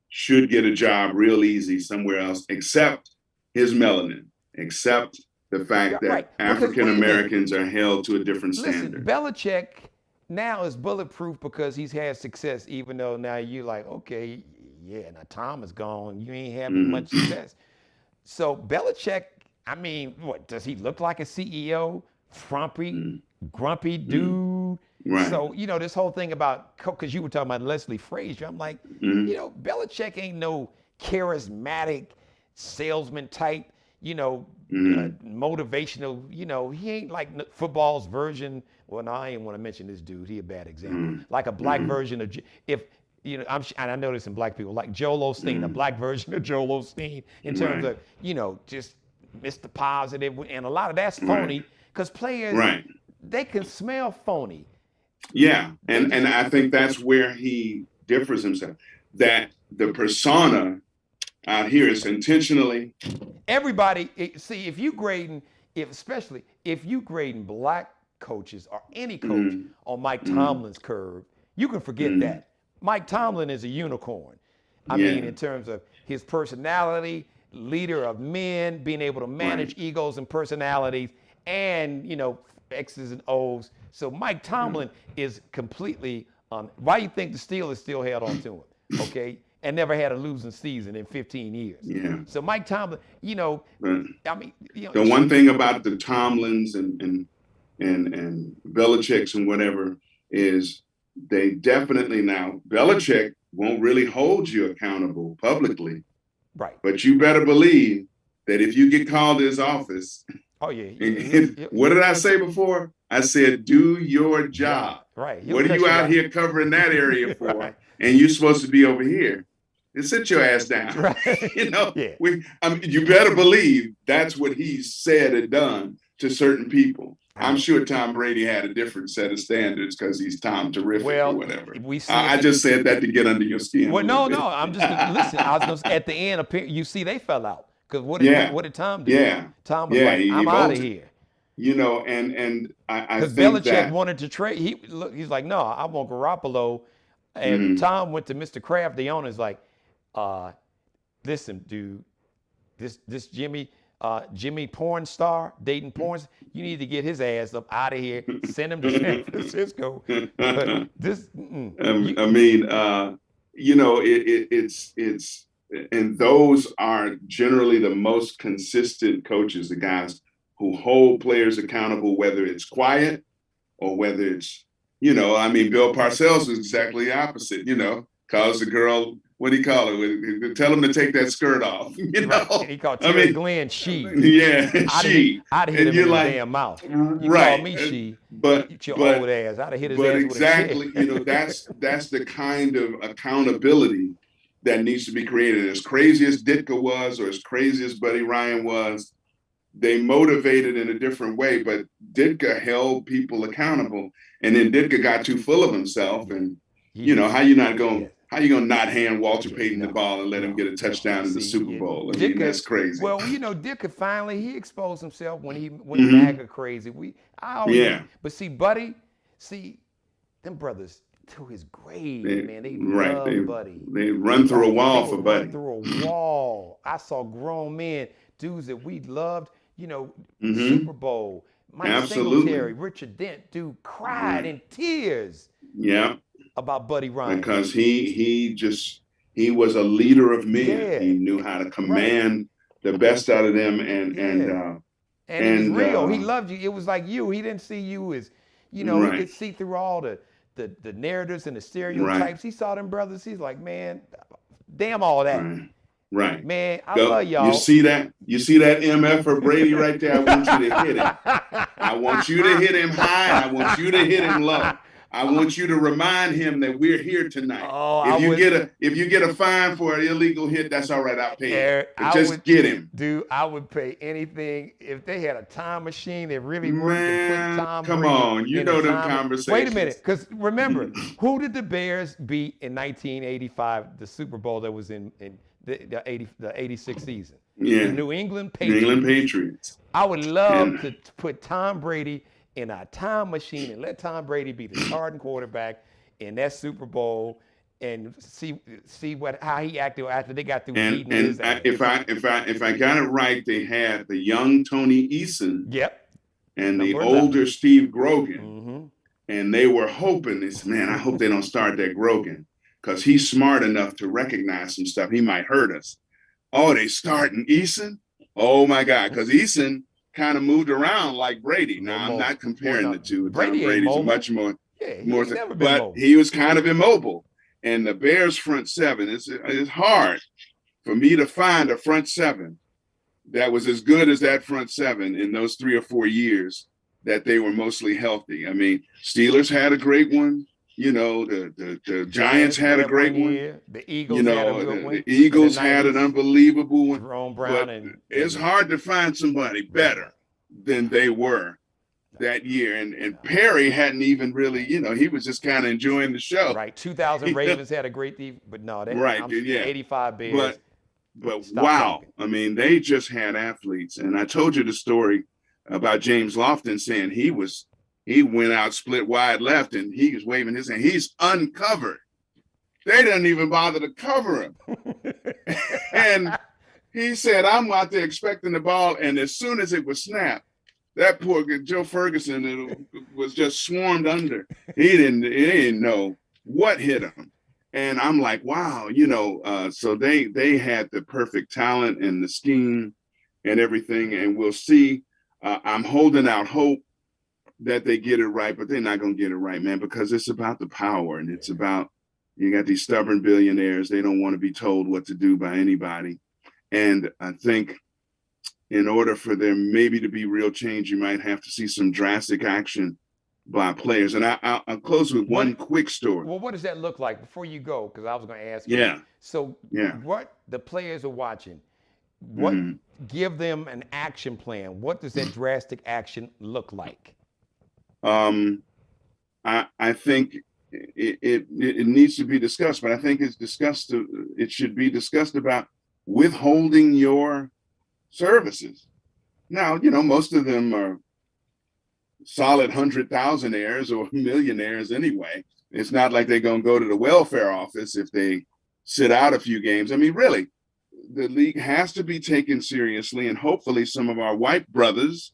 C: should get a job real easy somewhere else, except his melanin, except the fact that African Americans are held to a different standard.
B: Belichick now is bulletproof because he's had success, even though now you're like, okay, now Tom is gone. You ain't having much success. So Belichick, I mean, what, does he look like a CEO? Frumpy, grumpy dude.
C: Right.
B: So, this whole thing about, because you were talking about Leslie Frazier, I'm like, Belichick ain't no charismatic salesman type, motivational, he ain't like football's version. Well, no, I ain't want to mention this dude. He a bad example. Like a black version of, and I know this in black people, like Joel Osteen, a black version of Joel Osteen in terms of, just Mr. Positive. And a lot of that's phony because players, they can smell phony.
C: Yeah, and I think that's where he differs himself. That the persona out here is intentionally.
B: Everybody, see, especially if you grading black coaches or any coach on Mike Tomlin's curve, you can forget that. Mike Tomlin is a unicorn. I mean, in terms of his personality, leader of men, being able to manage egos and personalities, and X's and O's. So Mike Tomlin is completely why you think the Steelers still held on to him, okay? And never had a losing season in 15 years.
C: Yeah.
B: So Mike Tomlin, I mean,
C: the one thing about the Tomlins and Belichick's and whatever is they definitely now Belichick won't really hold you accountable publicly.
B: Right.
C: But you better believe that if you get called to his office.
B: Oh yeah.
C: What did I say before? I said, do your job.
B: Right.
C: What are you out here covering that area for? And you're supposed to be over here. And sit your ass down.
B: Right.
C: You better believe that's what he's said and done to certain people. I'm sure Tom Brady had a different set of standards because he's Tom Terrific or whatever. I just said that to get under your skin.
B: Well, no. I'm just listen. I was gonna, at the end, you see, they fell out because what did Tom do?
C: Yeah.
B: Tom was like, I'm out of here.
C: And I
B: because
C: think
B: Belichick wanted to trade. He's like, no, I want Garoppolo, and Tom went to Mr. Kraft. The owner's like, listen, dude, this Jimmy porn star dating porn. You need to get his ass up out of here. Send him to San Francisco. But this,
C: it's and those are generally the most consistent coaches, the guys who hold players accountable, whether it's quiet or whether it's, Bill Parcells is exactly the opposite. calls the girl, what do you call it? Tell him to take that skirt off. You know,
B: right. He called Terry Glenn she.
C: Yeah, she.
B: I'd hit him in his damn mouth. You call me she,
C: but
B: your old ass. I'd have hit his ass
C: exactly,
B: with a chair.
C: you know, that's the kind of accountability that needs to be created. As crazy as Ditka was, or as crazy as Buddy Ryan was, they motivated in a different way, but Ditka held people accountable. And then Ditka got too full of himself, and you know, how you gonna not hand Walter Payton the ball and let him get a touchdown in the Super Bowl? I mean, that's crazy.
B: Well, you know, Ditka finally he exposed himself when he went MAGA crazy. But see, Buddy, them brothers to his grave, man. They love Buddy.
C: They run through a wall for Buddy.
B: Run through a wall. I saw grown men, dudes that we loved, you know, Super Bowl. Mike Singletary, Richard Dent, dude cried in tears.
C: Yeah.
B: About Buddy Ryan.
C: Because he was a leader of men. Yeah. He knew how to command the best out of them, and
B: it was real. He loved you. It was like you. He didn't see you as, you know, he could see through all the narratives and the stereotypes. Right. He saw them brothers. He's like, man, damn all that.
C: Right.
B: Man, I love y'all.
C: You see that MF for Brady right there? I want you to hit him. I want you to hit him high. I want you to hit him low. I want you to remind him that we're here tonight. If you get a fine for an illegal hit, that's all right. I'll pay him. Just get him.
B: Dude, I would pay anything if they had a time machine that really worked to put Tom Brady.
C: Come on, you know them conversations.
B: Wait a minute, because remember, who did the Bears beat in 1985, the Super Bowl that was in the 86 season?
C: Yeah.
B: The New England Patriots.
C: New England Patriots.
B: I would love to put Tom Brady in a time machine and let Tom Brady be the starting quarterback in that Super Bowl and see how he acted after they got through beating his ass.
C: If I got it right, they had the young Tony Eason.
B: Yep.
C: And the older Steve Grogan. And they were hoping this, man, I hope they don't start that Grogan, because he's smart enough to recognize some stuff. He might hurt us. Oh, they starting Eason? Oh my God, because Eason kind of moved around like Brady. Now, I'm not comparing the two. Brady's much more.
B: Yeah,
C: but he was kind of immobile. And the Bears front seven, it's hard for me to find a front seven that was as good as that front seven in those 3 or 4 years that they were mostly healthy. I mean, Steelers had a great one. You know, the Giants had a great one.
B: The Eagles had a good one.
C: The Eagles had an unbelievable one.
B: Jerome Brown.
C: It's hard to find somebody better than they were that year. And Perry hadn't even really, you know, he was just kind of enjoying the show.
B: Right. 2000 Ravens had a great defense, but no, 85 Bears.
C: But wow, I mean, they just had athletes. And I told you the story about James Lofton saying he went out split wide left and he was waving his hand. He's uncovered. They didn't even bother to cover him. And he said, I'm out there expecting the ball. And as soon as it was snapped, that poor Joe Ferguson was just swarmed under. He didn't know what hit him. And I'm like, wow, you know, so they had the perfect talent and the scheme and everything. And we'll see. I'm holding out hope that they get it right, but they're not going to get it right, man, because it's about the power, and it's about, you got these stubborn billionaires. They don't want to be told what to do by anybody. And I think in order for there maybe to be real change, you might have to see some drastic action by players. And I'll close with one quick story.
B: Well, what does that look like before you go? Because I was going to ask you.
C: Yeah.
B: So what the players are watching, what give them an action plan? What does that drastic action look like?
C: I think it needs to be discussed, but I think it should be discussed about withholding your services. Now, you know, most of them are solid 100,000-aires or millionaires anyway. It's not like they're going to go to the welfare office if they sit out a few games. I mean, really, the league has to be taken seriously, and hopefully some of our white brothers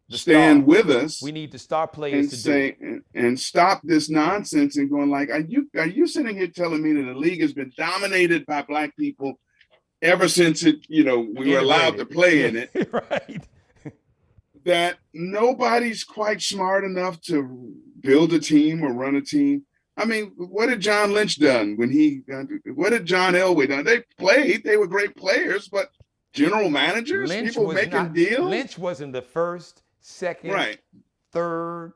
C: stand with us.
B: We need the star players to
C: say and stop this nonsense and going like, are you sitting here telling me that the league has been dominated by black people ever since we were allowed to play in it?
B: Right.
C: That nobody's quite smart enough to build a team or run a team. I mean, what did John Lynch done when he? What did John Elway done? They played. They were great players, but general managers, people making deals.
B: Lynch wasn't the first, second,
C: right,
B: third,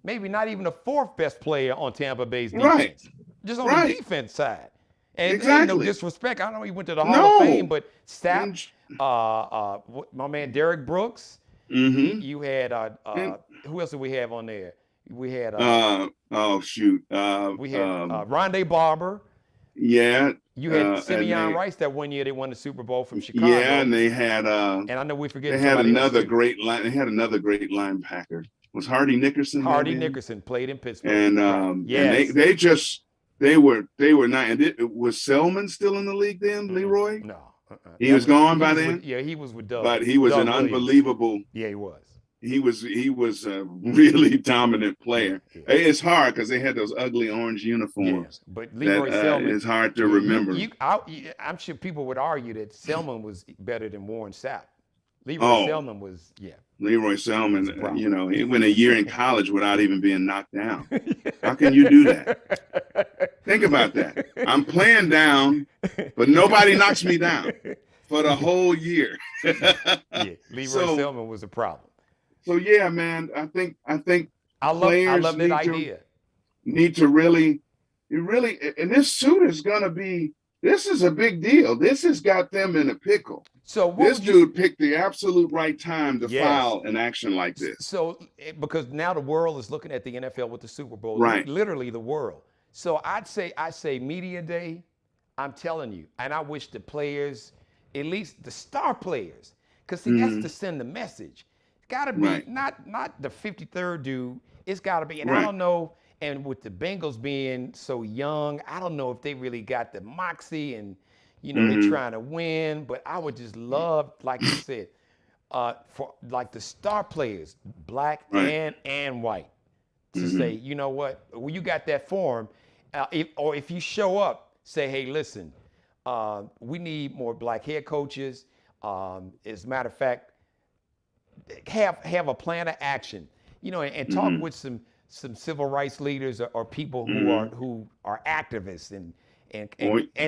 B: maybe not even the fourth best player on Tampa Bay's defense.
C: Right.
B: Just on the defense side. And
C: exactly.
B: No disrespect. I know he went to the Hall of Fame, but Stapp, my man Derek Brooks.
C: Mm-hmm.
B: You had who else did we have on there? We had
C: we had
B: Rondé Barber.
C: Yeah.
B: You had Simeon Rice that one year they won the Super Bowl from Chicago.
C: Yeah, and they had
B: and I know we forget.
C: They had another great line. They had another great linebacker. Was Hardy Nickerson?
B: Hardy Nickerson played in Pittsburgh.
C: And and they were not. And was Selman still in the league then, Leroy?
B: No.
C: He was gone by then.
B: He was with Doug.
C: But he was an
B: Williams.
C: unbelievable.
B: Yeah, he was.
C: He was a really dominant player. Yeah. It's hard because they had those ugly orange uniforms.
B: Yeah, but Leroy Selman,
C: it's hard to remember.
B: I'm sure people would argue that Selman was better than Warren Sapp. Leroy Selman was,
C: Leroy Selman, he went a year in college without even being knocked down. How can you do that? Think about that. I'm playing down, but nobody knocks me down for the whole year.
B: Leroy Selman was a problem.
C: So yeah, man, I think
B: I love that idea.
C: Need to really, and this suit is gonna be. This is a big deal. This has got them in a pickle.
B: So
C: this dude picked the absolute right time to file an action like this.
B: So because now the world is looking at the NFL with the Super Bowl,
C: right?
B: Literally the world. So I say media day. I'm telling you, and I wish the players, at least the star players, because that's to send the message. It's got to be not the 53rd dude. It's got to be, and I don't know. And with the Bengals being so young, I don't know if they really got the moxie and, they're trying to win. But I would just love, like you said, for like the star players, black and white, to say, you know what, when you got that form, if you show up, say, hey, listen, we need more black head coaches. As a matter of fact, have a plan of action, and talk with some civil rights leaders or people who are activists and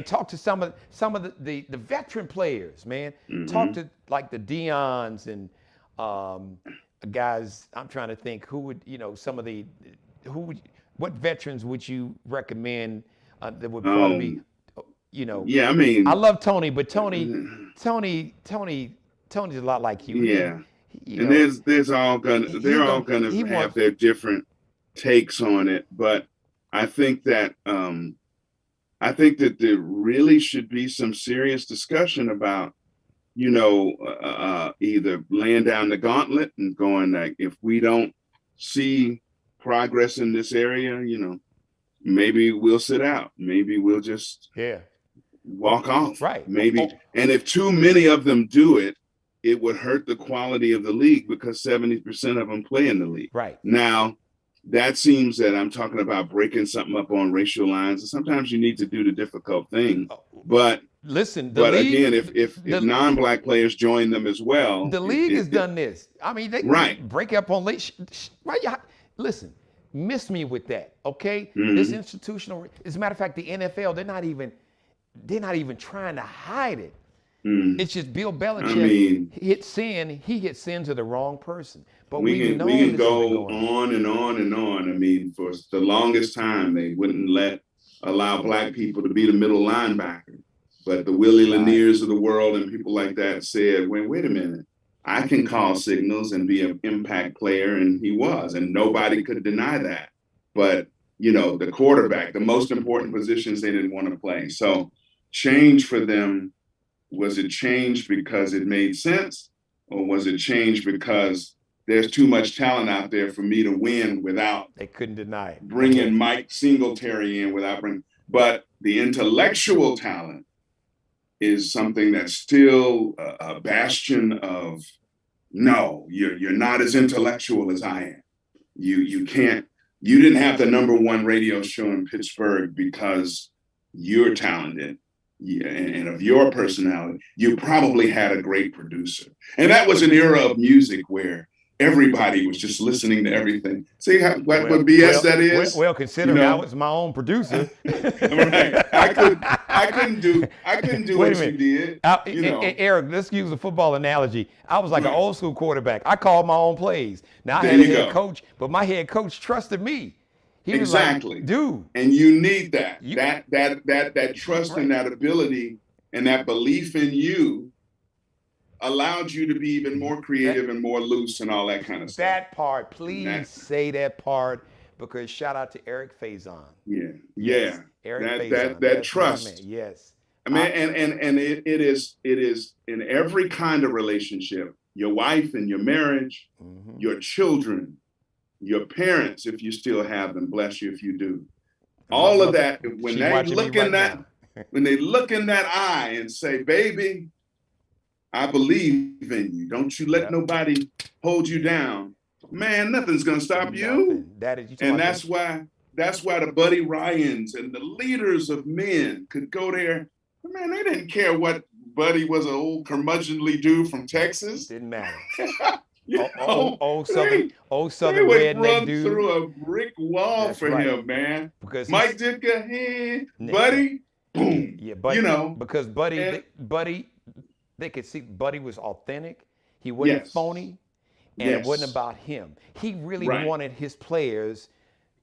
B: talk to some of the veteran players, man. Talk to like the Deons and guys. I'm trying to think who would what veterans would you recommend that would probably be
C: Yeah, I mean,
B: I love Tony, but Tony's a lot like you.
C: Yeah. And they're all gonna have their different takes on it, but I think that there really should be some serious discussion about, either laying down the gauntlet and going like, if we don't see progress in this area, maybe we'll sit out. Maybe we'll just walk off.
B: Right.
C: Maybe. And if too many of them do it, it would hurt the quality of the league because 70% of them play in the league.
B: Right.
C: Now, that seems that I'm talking about breaking something up on racial lines. And sometimes you need to do the difficult thing. But
B: listen,
C: again, if non-black players join them as well,
B: the league has done this. I mean, they break up on late. Listen, miss me with that, okay? This institutional. As a matter of fact, the NFL, they're not even trying to hide it. It's just Bill Belichick hit sin. He hit sin to the wrong person. But we can
C: go on and on and on. I mean, for the longest time, they wouldn't allow black people to be the middle linebacker. But the Willie Lanier's of the world and people like that said, wait a minute, I can call signals and be an impact player. And he was, and nobody could deny that. But, the quarterback, the most important positions they didn't want to play. So change for them. Was it changed because it made sense, or was it changed because there's too much talent out there for me to win without?
B: They couldn't deny it.
C: Bringing Mike Singletary in without bringing, but the intellectual talent is something that's still a bastion of no. You're not as intellectual as I am. You can't. You didn't have the #1 radio show in Pittsburgh because you're talented. Yeah, and of your personality, you probably had a great producer. And that was an era of music where everybody was just listening to everything. See what BS that is?
B: Well, considering I was my own producer.
C: Right. I couldn't do what you did.
B: Eric, let's use a football analogy. I was like an old school quarterback. I called my own plays. Now I had a head coach, but my head coach trusted me. He was like, dude.
C: And you need that. That trust and that ability and that belief in you allowed you to be even more creative and more loose and all that kind of stuff.
B: That part, please say that part, because shout out to Eric Faison.
C: Yeah.
B: Eric
C: Faison. That trust.
B: Yes.
C: I mean, and it is in every kind of relationship, your wife and your marriage, your children, your parents, if you still have them, bless you if you do. All of that, when they look in that eye and say, baby, I believe in you. Don't you let nobody hold you down. Man, nothing's gonna stop you. And that's why the Buddy Ryans and the leaders of men could go there. Man, they didn't care what Buddy was, an old curmudgeonly dude from Texas.
B: Didn't matter.
C: Old
B: Southern
C: redneck dude. Through a brick wall for him, man. Because Mike Ditka, Buddy, boom.
B: Yeah, Buddy. Because Buddy. They could see Buddy was authentic. He wasn't phony, and it wasn't about him. He really wanted his players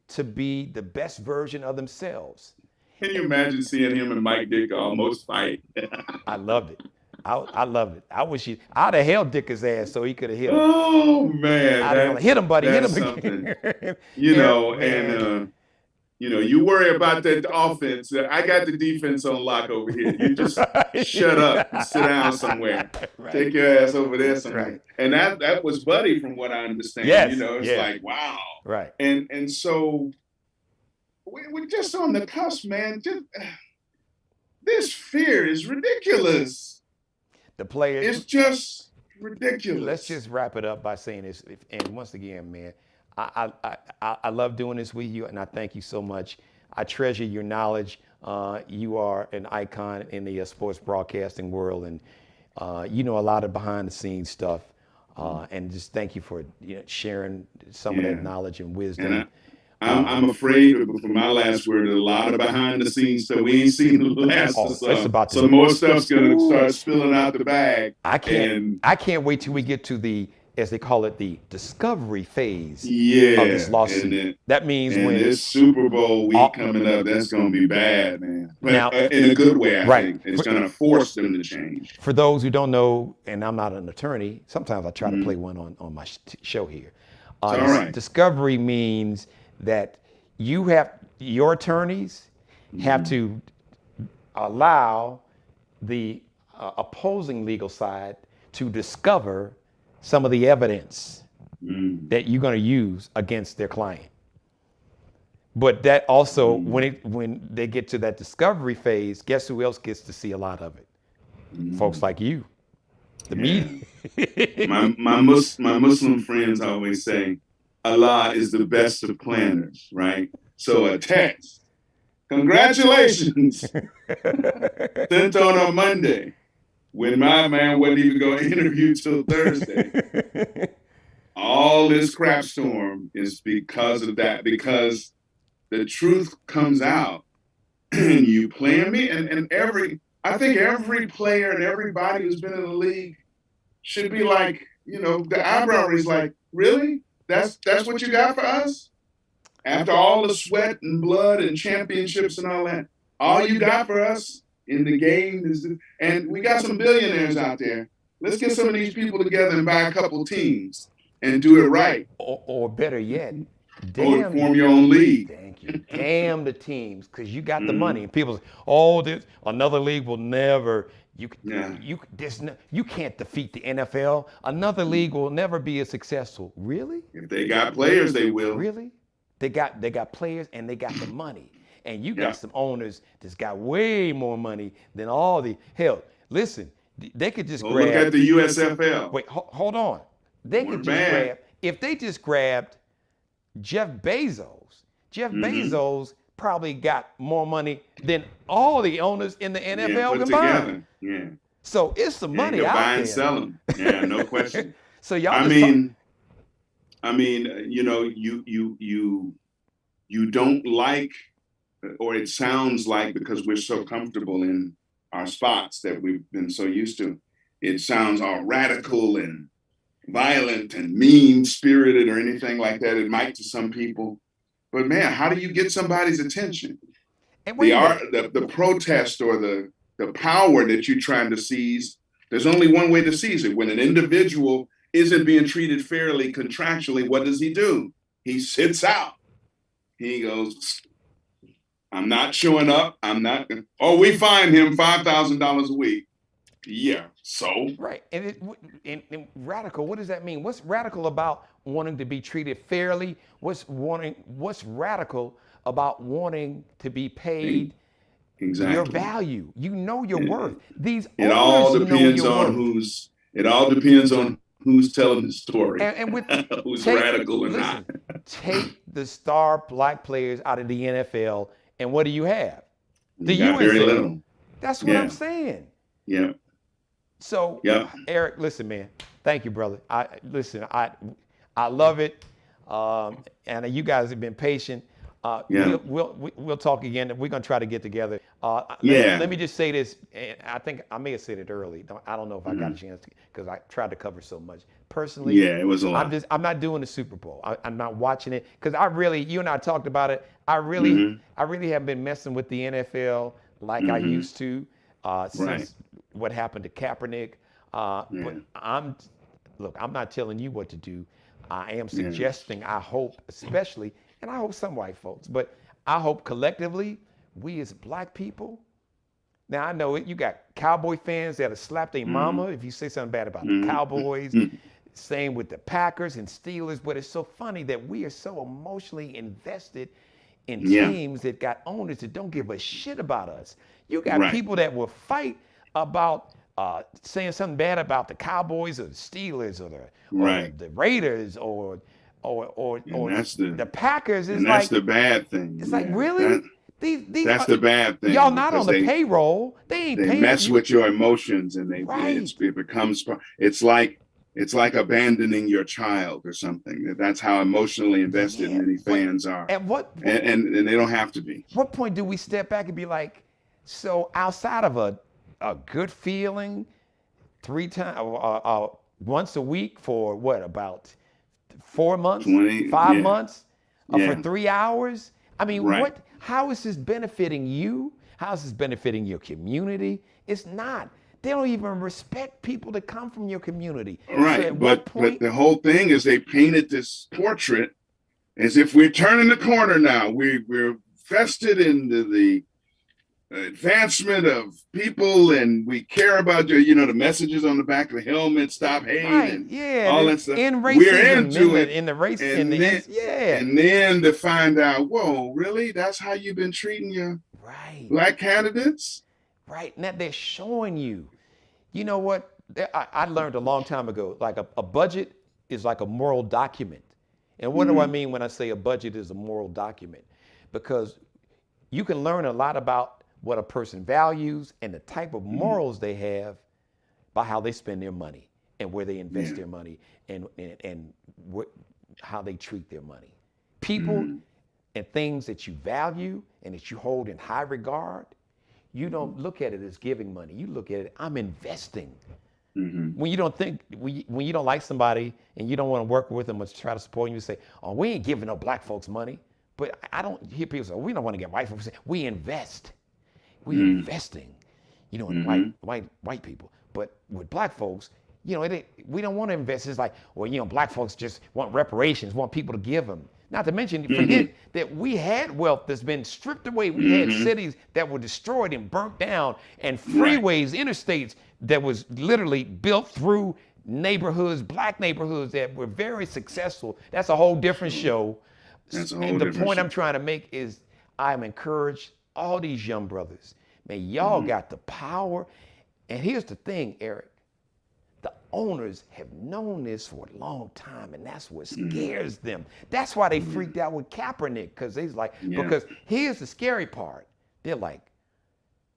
B: to be the best version of themselves.
C: Can you imagine seeing him and Mike Ditka almost fight?
B: I loved it. I loved it. I'd have held Dicka's ass so he could have hit him.
C: Oh man,
B: hit him, buddy. Hit him again.
C: You worry about that offense. I got the defense on lock over here. You just shut up and sit down somewhere. Take your ass over there somewhere. And that was Buddy, from what I understand.
B: Yes.
C: It's like, wow.
B: Right.
C: And so we're just on the cusp, man. This fear is ridiculous.
B: The players.
C: It's just ridiculous.
B: Let's just wrap it up by saying this. And once again, man, I love doing this with you, and I thank you so much. I treasure your knowledge. You are an icon in the sports broadcasting world, and you know a lot of behind-the-scenes stuff. And just thank you for sharing some of that knowledge and wisdom.
C: And I'm afraid for my last word, a lot of behind-the-scenes stuff we ain't seen the last. So more stuff's gonna start spilling out the bag.
B: I can't wait till we get to the, as they call it, the discovery phase of this lawsuit. That means when
C: this Super Bowl week coming up, that's going to be bad, man. But now, in a good way, I think. It's going to force them to change.
B: For those who don't know, and I'm not an attorney, sometimes I try to play one on my show here. Discovery means that your attorneys have to allow the opposing legal side to discover some of the evidence that you're going to use against their client. But that also, when they get to that discovery phase, guess who else gets to see a lot of it? Folks like you, the media.
C: my Muslim friends always say, Allah is the best of planners, right? So a text, congratulations, sent on Monday, when my man wasn't even going to interview till Thursday. All this crap storm is because of that, because the truth comes out and you playing me. And I think every player and everybody who's been in the league should be like, the eyebrow raise, like, really? That's what you got for us? After all the sweat and blood and championships and all that, all you got for us in the game is, and we got some billionaires out there. Let's get some of these people together and buy a couple teams and do it right.
B: Or better yet,
C: or form your own league.
B: Thank you. Damn the teams, because you got the money. And people say, another league will never. You can't defeat the NFL. Another league will never be as successful. Really?
C: If they got players, they will.
B: Really? They got players and they got the money. And you got some owners that's got way more money than all the hell. Listen, they could just grab.
C: Look at the USFL.
B: Wait, hold on. They could just grab. If they just grabbed Jeff Bezos, Bezos probably got more money than all the owners in the NFL combined.
C: Yeah.
B: So it's some money out there.
C: Buy and sell them. Yeah, no question.
B: So y'all.
C: I mean, you don't like, or it sounds like, because we're so comfortable in our spots that we've been so used to, it sounds all radical and violent and mean-spirited or anything like that. It might to some people. But man, how do you get somebody's attention? The protest or the power that you're trying to seize, there's only one way to seize it. When an individual isn't being treated fairly contractually, what does he do? He sits out. He goes, I'm not showing up. I'm not. Oh, we fine him $5,000 a week. Yeah, so.
B: Right. And radical, what does that mean? What's radical about wanting to be treated fairly? What's radical about wanting to be paid your value? You know your worth.
C: It all depends on who's telling the story.
B: And with
C: who's radical or not.
B: Take the star black players out of the NFL, and what do you have? The
C: got very little.
B: That's what I'm saying.
C: Yeah.
B: So, Eric, listen, man. Thank you, brother. I love it. And you guys have been patient. We'll talk again. We're gonna try to get together. Let me just say this. And I think I may have said it early. I don't know if I got a chance because I tried to cover so much. Personally,
C: it was a lot.
B: I'm not doing the Super Bowl. I'm not watching it because you and I talked about it. I really have been messing with the NFL like I used to since what happened to Kaepernick. But I'm not telling you what to do. I am suggesting, I hope, especially, and I hope some white folks, but I hope collectively, we as black people. Now I know it. You got Cowboy fans that'll slap their mama if you say something bad about the Cowboys. Same with the Packers and Steelers. But it's so funny that we are so emotionally invested in teams that got owners that don't give a shit about us. You got people that will fight about saying something bad about the Cowboys or the Steelers or the Raiders or the Packers.
C: And that's the bad thing.
B: It's like, really?
C: That's the bad thing.
B: Y'all not on the payroll. They ain't paying.
C: They mess with your emotions, and it becomes. It's like abandoning your child or something. That's how emotionally invested many fans are.
B: And
C: and they don't have to be.
B: What point do we step back and be like, so outside of a good feeling, 3 times, once a week for what, about 4 months, 5 months, for 3 hours? I mean, how is this benefiting you? How is this benefiting your community? It's not. They don't even respect people that come from your community.
C: Right, so but the whole thing is they painted this portrait as if we're turning the corner now. We're vested in the advancement of people, and we care about the messages on the back of the helmet, stop hating, all that stuff. We're into it.
B: In the race,
C: and then to find out, whoa, really? That's how you've been treating your black candidates?
B: Right. Now they're showing you. You know what? I learned a long time ago, like a budget is like a moral document. And what do I mean when I say a budget is a moral document? Because you can learn a lot about what a person values and the type of morals they have by how they spend their money and where they invest their money and how they treat their money. People and things that you value and that you hold in high regard, you don't look at it as giving money. You look at it, I'm investing. When you don't like somebody and you don't want to work with them or try to support them, you say, oh, we ain't giving no black folks money. But I don't hear people say, we don't want to get white folks. We invest. We're investing, in white people. But with black folks, we don't want to invest. It's like, well, black folks just want reparations, want people to give them. Not to mention, forget that we had wealth that's been stripped away. We had cities that were destroyed and burnt down, and freeways, interstates that was literally built through neighborhoods, black neighborhoods that were very successful. That's a whole different show. And the point I'm trying to make is I'm encouraged all these young brothers, man, y'all got the power. And here's the thing, Eric. The owners have known this for a long time, and that's what scares them. That's why they freaked out with Kaepernick, because they's like, because here's the scary part. They're like,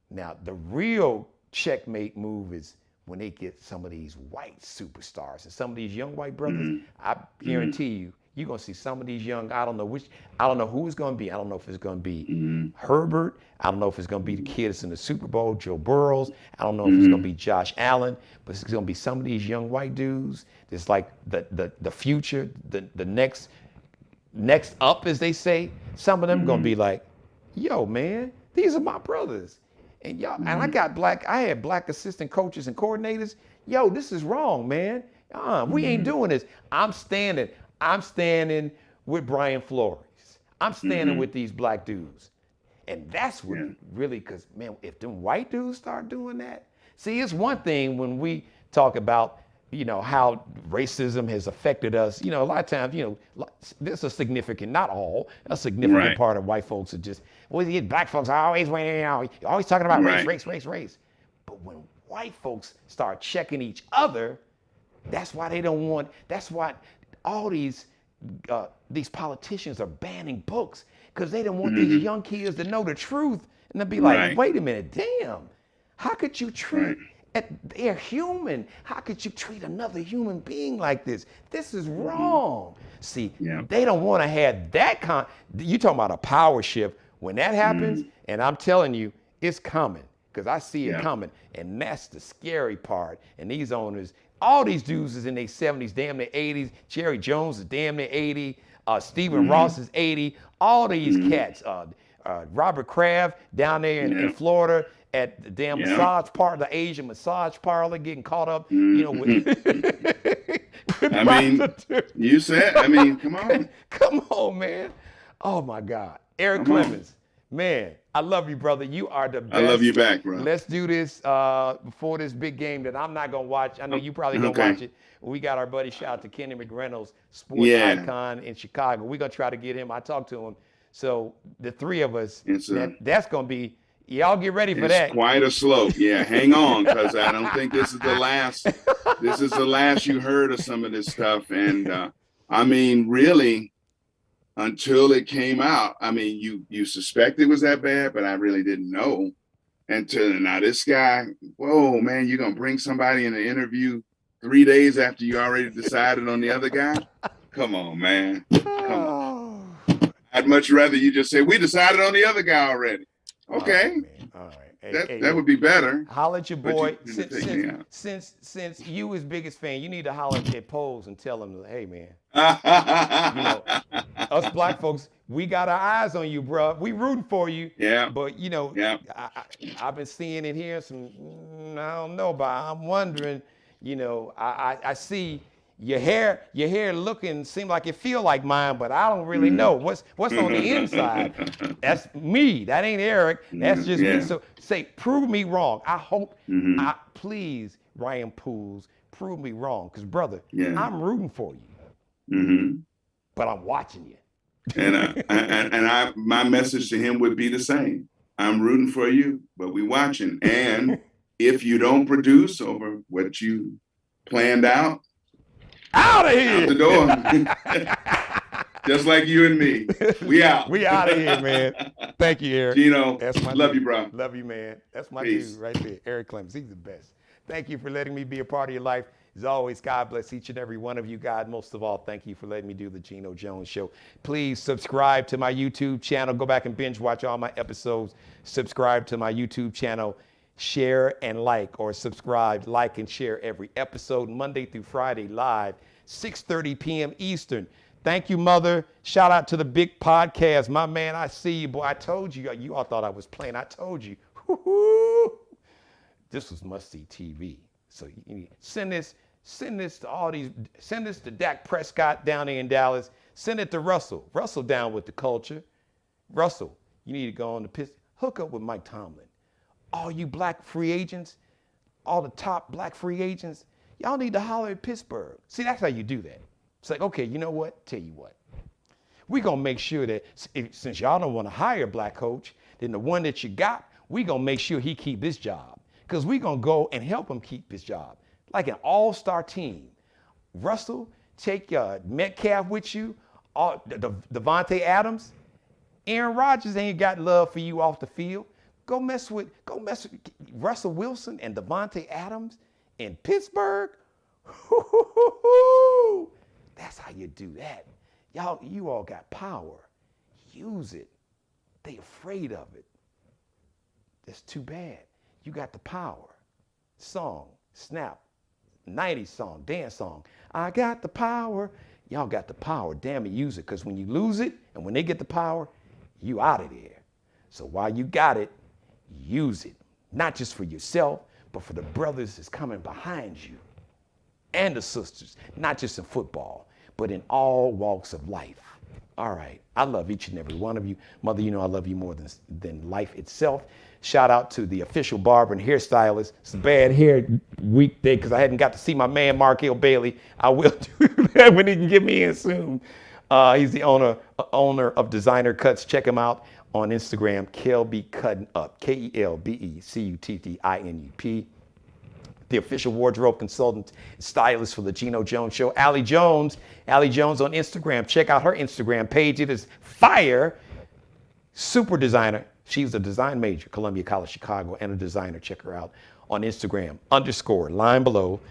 B: now the real checkmate move is when they get some of these white superstars and some of these young white brothers, I guarantee you, you're gonna see some of these young, I don't know who it's gonna be. I don't know if it's gonna be Herbert. I don't know if it's gonna be the kid that's in the Super Bowl, Joe Burrows. I don't know if it's gonna be Josh Allen, but it's gonna be some of these young white dudes. It's like the future, the next up, as they say. Some of them gonna be like, yo, man, these are my brothers. And y'all, and I had black assistant coaches and coordinators. Yo, this is wrong, man. We ain't doing this. I'm standing with Brian Flores. I'm standing with these black dudes. And that's what really, because, man, if them white dudes start doing that, see, it's one thing when we talk about, how racism has affected us. A lot of times, there's a significant, not all, a significant part of white folks are just, black folks are always always talking about race. But when white folks start checking each other, that's why all these politicians are banning books, because they don't want these young kids to know the truth. And they'll be like, wait a minute, damn, how could you treat, they're human. How could you treat another human being like this? This is wrong. See, they don't want to have that you talking about a power shift. When that happens, and I'm telling you, it's coming, because I see it coming. And that's the scary part. And these owners, all these dudes is in their 70s, damn near 80s. Jerry Jones is damn near 80. Stephen Ross is 80. All these cats. Robert Kraft down there in Florida at the damn massage parlor, the Asian massage parlor, getting caught up, with
C: I mean, you said, come on.
B: Come on, man. Oh, my God. Eric Clemens, man, I love you, brother. You are the best.
C: I love you back, bro.
B: Let's do this before this big game that I'm not going to watch. I know you probably going to watch it. We got our buddy, shout out to Kenny McReynolds, sports icon in Chicago. We're going to try to get him. I talked to him. So the three of us, that's going to be, y'all get ready for that.
C: It's quite a slope. Yeah, hang on, because I don't think this is the last. This is the last you heard of some of this stuff. And really, until it came out, you suspect it was that bad, but I really didn't know until now. This guy, whoa, man, you're gonna bring somebody in an interview 3 days after you already decided on the other guy? Come on, man. Come on. I'd much rather you just say, we decided on the other guy already. Okay.
B: All right.
C: That would be better.
B: Holler at your boy. Since you his biggest fan, you need to holler at Pose and tell him, hey, man. Us black folks, we got our eyes on you, bro. We rooting for you. Yeah. But I've been seeing and hearing some. I don't know, but I'm wondering. I see your hair looking seem like it feel like mine, but I don't really know what's on the inside. That's me. That ain't Eric. That's just me. So prove me wrong. I hope. Please, Ryan Pools, prove me wrong, because brother, I'm rooting for you. But I'm watching you.
C: And my message to him would be the same. I'm rooting for you, but we watching. And if you don't produce over what you planned out
B: of here,
C: out the door. Just like you and me. We out.
B: We out of here, man. Thank you, Eric.
C: Geno,
B: that's my
C: love
B: dude.
C: you, bro.
B: Love you, man. That's my
C: Peace.
B: dude right there, Eric Clemens. He's the best. Thank you for letting me be a part of your life. As always, God bless each and every one of you. God, most of all, thank you for letting me do the Geno Jones Show. Please subscribe to my YouTube channel. Go back and binge watch all my episodes. Subscribe to my YouTube channel. Share and like, or subscribe, like, and share every episode, Monday through Friday, live, 6:30 p.m. Eastern. Thank you, Mother. Shout out to the big podcast. My man, I see you, boy. I told you. You all thought I was playing. I told you. This was must-see TV. So you send this to all these. Send this to Dak Prescott down there in Dallas. Send it to Russell. Russell down with the culture. Russell, you need to go on the piss. Hook up with Mike Tomlin. All you black free agents, all the top black free agents, y'all need to holler at Pittsburgh. See, that's how you do that. It's like, okay, you know what? Tell you what. We're going to make sure that since y'all don't want to hire a black coach, then the one that you got, we're going to make sure he keep his job. Because we're going to go and help him keep his job. Like an all-star team. Russell, take Metcalf with you, Devontae Adams. Aaron Rodgers ain't got love for you off the field. Go mess with Russell Wilson and Devontae Adams in Pittsburgh. That's how you do that. Y'all, you all got power. Use it. They afraid of it. That's too bad. You got the power. Song, snap, 90s song, dance song. I got the power. Y'all got the power. Damn it, use it. Because when you lose it and when they get the power, you out of there. So while you got it, use it. Not just for yourself, but for the brothers that's coming behind you and the sisters. Not just in football, but in all walks of life. All right. I love each and every one of you. Mother, you know I love you more than life itself. Shout out to the official barber and hairstylist. It's a bad hair weekday because I hadn't got to see my man, Mark L. Bailey. I will do that when he can get me in soon. He's the owner of Designer Cuts. Check him out on Instagram, Kelby Cutting Up, KELBECUTTINUP. The official wardrobe consultant, stylist for the Geno Jones Show, Allie Jones. Allie Jones on Instagram. Check out her Instagram page. It is fire. Super designer. She's a design major, Columbia College Chicago, and a designer. Check her out on Instagram. _ line below,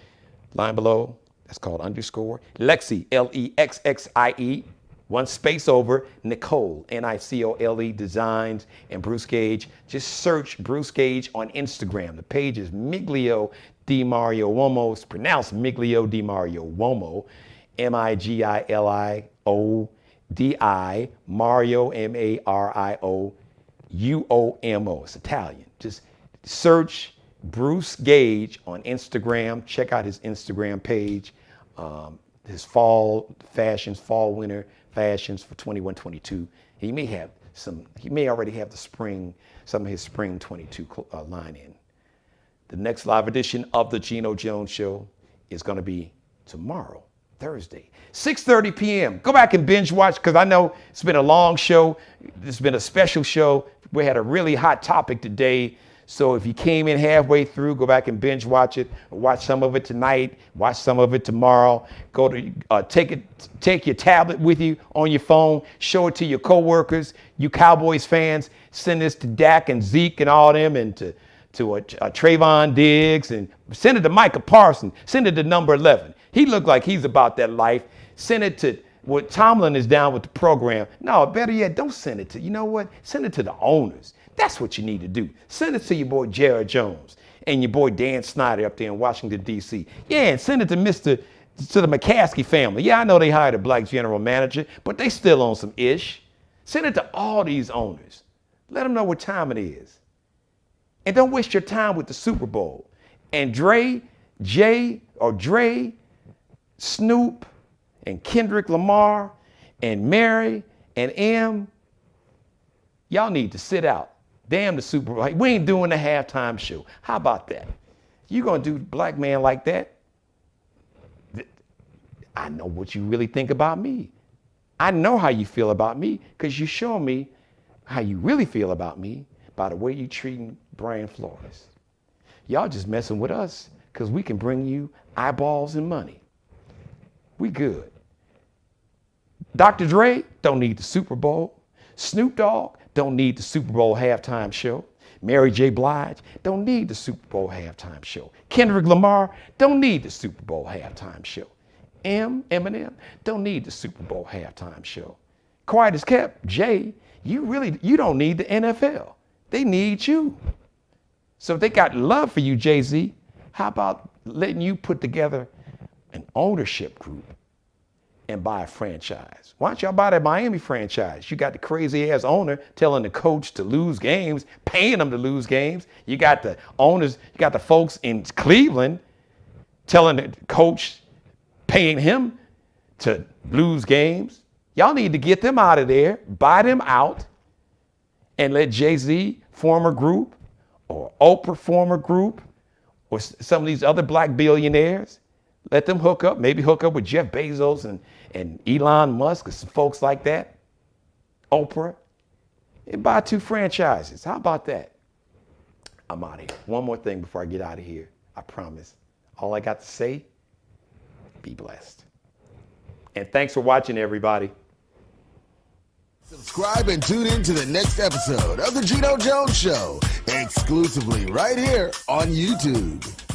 B: that's called _ Lexi, LEXXIE, one space over, Nicole, NICOLE Designs, and Bruce Gage. Just search Bruce Gage on Instagram. The page is Miglio Di Mario Uomo. It's pronounced Miglio Di Mario Uomo, MIGILIODI, Mario, MARIO. UOMO. It's Italian. Just search Bruce Gage on Instagram. Check out his Instagram page. His fall fashions, fall winter fashions for 21-22. He may already have some of his spring 22 line in. The next live edition of the Geno Jones Show is going to be tomorrow, Thursday, 6:30 p.m. Go back and binge watch because I know it's been a long show. It's been a special show. We had a really hot topic today. So if you came in halfway through, go back and binge watch it. Watch some of it tonight. Watch some of it tomorrow. Go to take your tablet with you on your phone. Show it to your coworkers. You Cowboys fans, send this to Dak and Zeke and all them, and to Trayvon Diggs, and send it to Micah Parsons. Send it to number 11. He looked like he's about that life. Send it to what Tomlin is down with the program. No, better yet, don't send it to, you know what? Send it to the owners. That's what you need to do. Send it to your boy Jared Jones and your boy Dan Snyder up there in Washington, D.C. Yeah, and send it to the McCaskey family. Yeah, I know they hired a black general manager, but they still own some ish. Send it to all these owners. Let them know what time it is. And don't waste your time with the Super Bowl. And Dre, Snoop, and Kendrick Lamar, and Mary, and M, y'all need to sit out. Damn the Super Bowl. We ain't doing the halftime show. How about that? You gonna do black man like that? I know what you really think about me. I know how you feel about me because you show me how you really feel about me by the way you treating Brian Flores. Y'all just messing with us because we can bring you eyeballs and money. We good. Dr. Dre don't need the Super Bowl. Snoop Dogg don't need the Super Bowl halftime show. Mary J. Blige don't need the Super Bowl halftime show. Kendrick Lamar don't need the Super Bowl halftime show. Eminem don't need the Super Bowl halftime show. Quiet as kept, Jay, you don't need the NFL. They need you. So if they got love for you, Jay-Z, how about letting you put together an ownership group and buy a franchise? Why don't y'all buy that Miami franchise? You got the crazy ass owner telling the coach to lose games, paying them to lose games. You got the owners, you got the folks in Cleveland telling the coach, paying him to lose games. Y'all need to get them out of there, buy them out, and let Jay-Z form a group, or Oprah form a group, or some of these other black billionaires. Let them hook up, maybe hook up with Jeff Bezos and Elon Musk or some folks like that. Oprah. And buy 2 franchises. How about that? I'm out of here. One more thing before I get out of here. I promise. All I got to say, be blessed. And thanks for watching, everybody.
A: Subscribe and tune in to the next episode of the Geno Jones Show, exclusively right here on YouTube.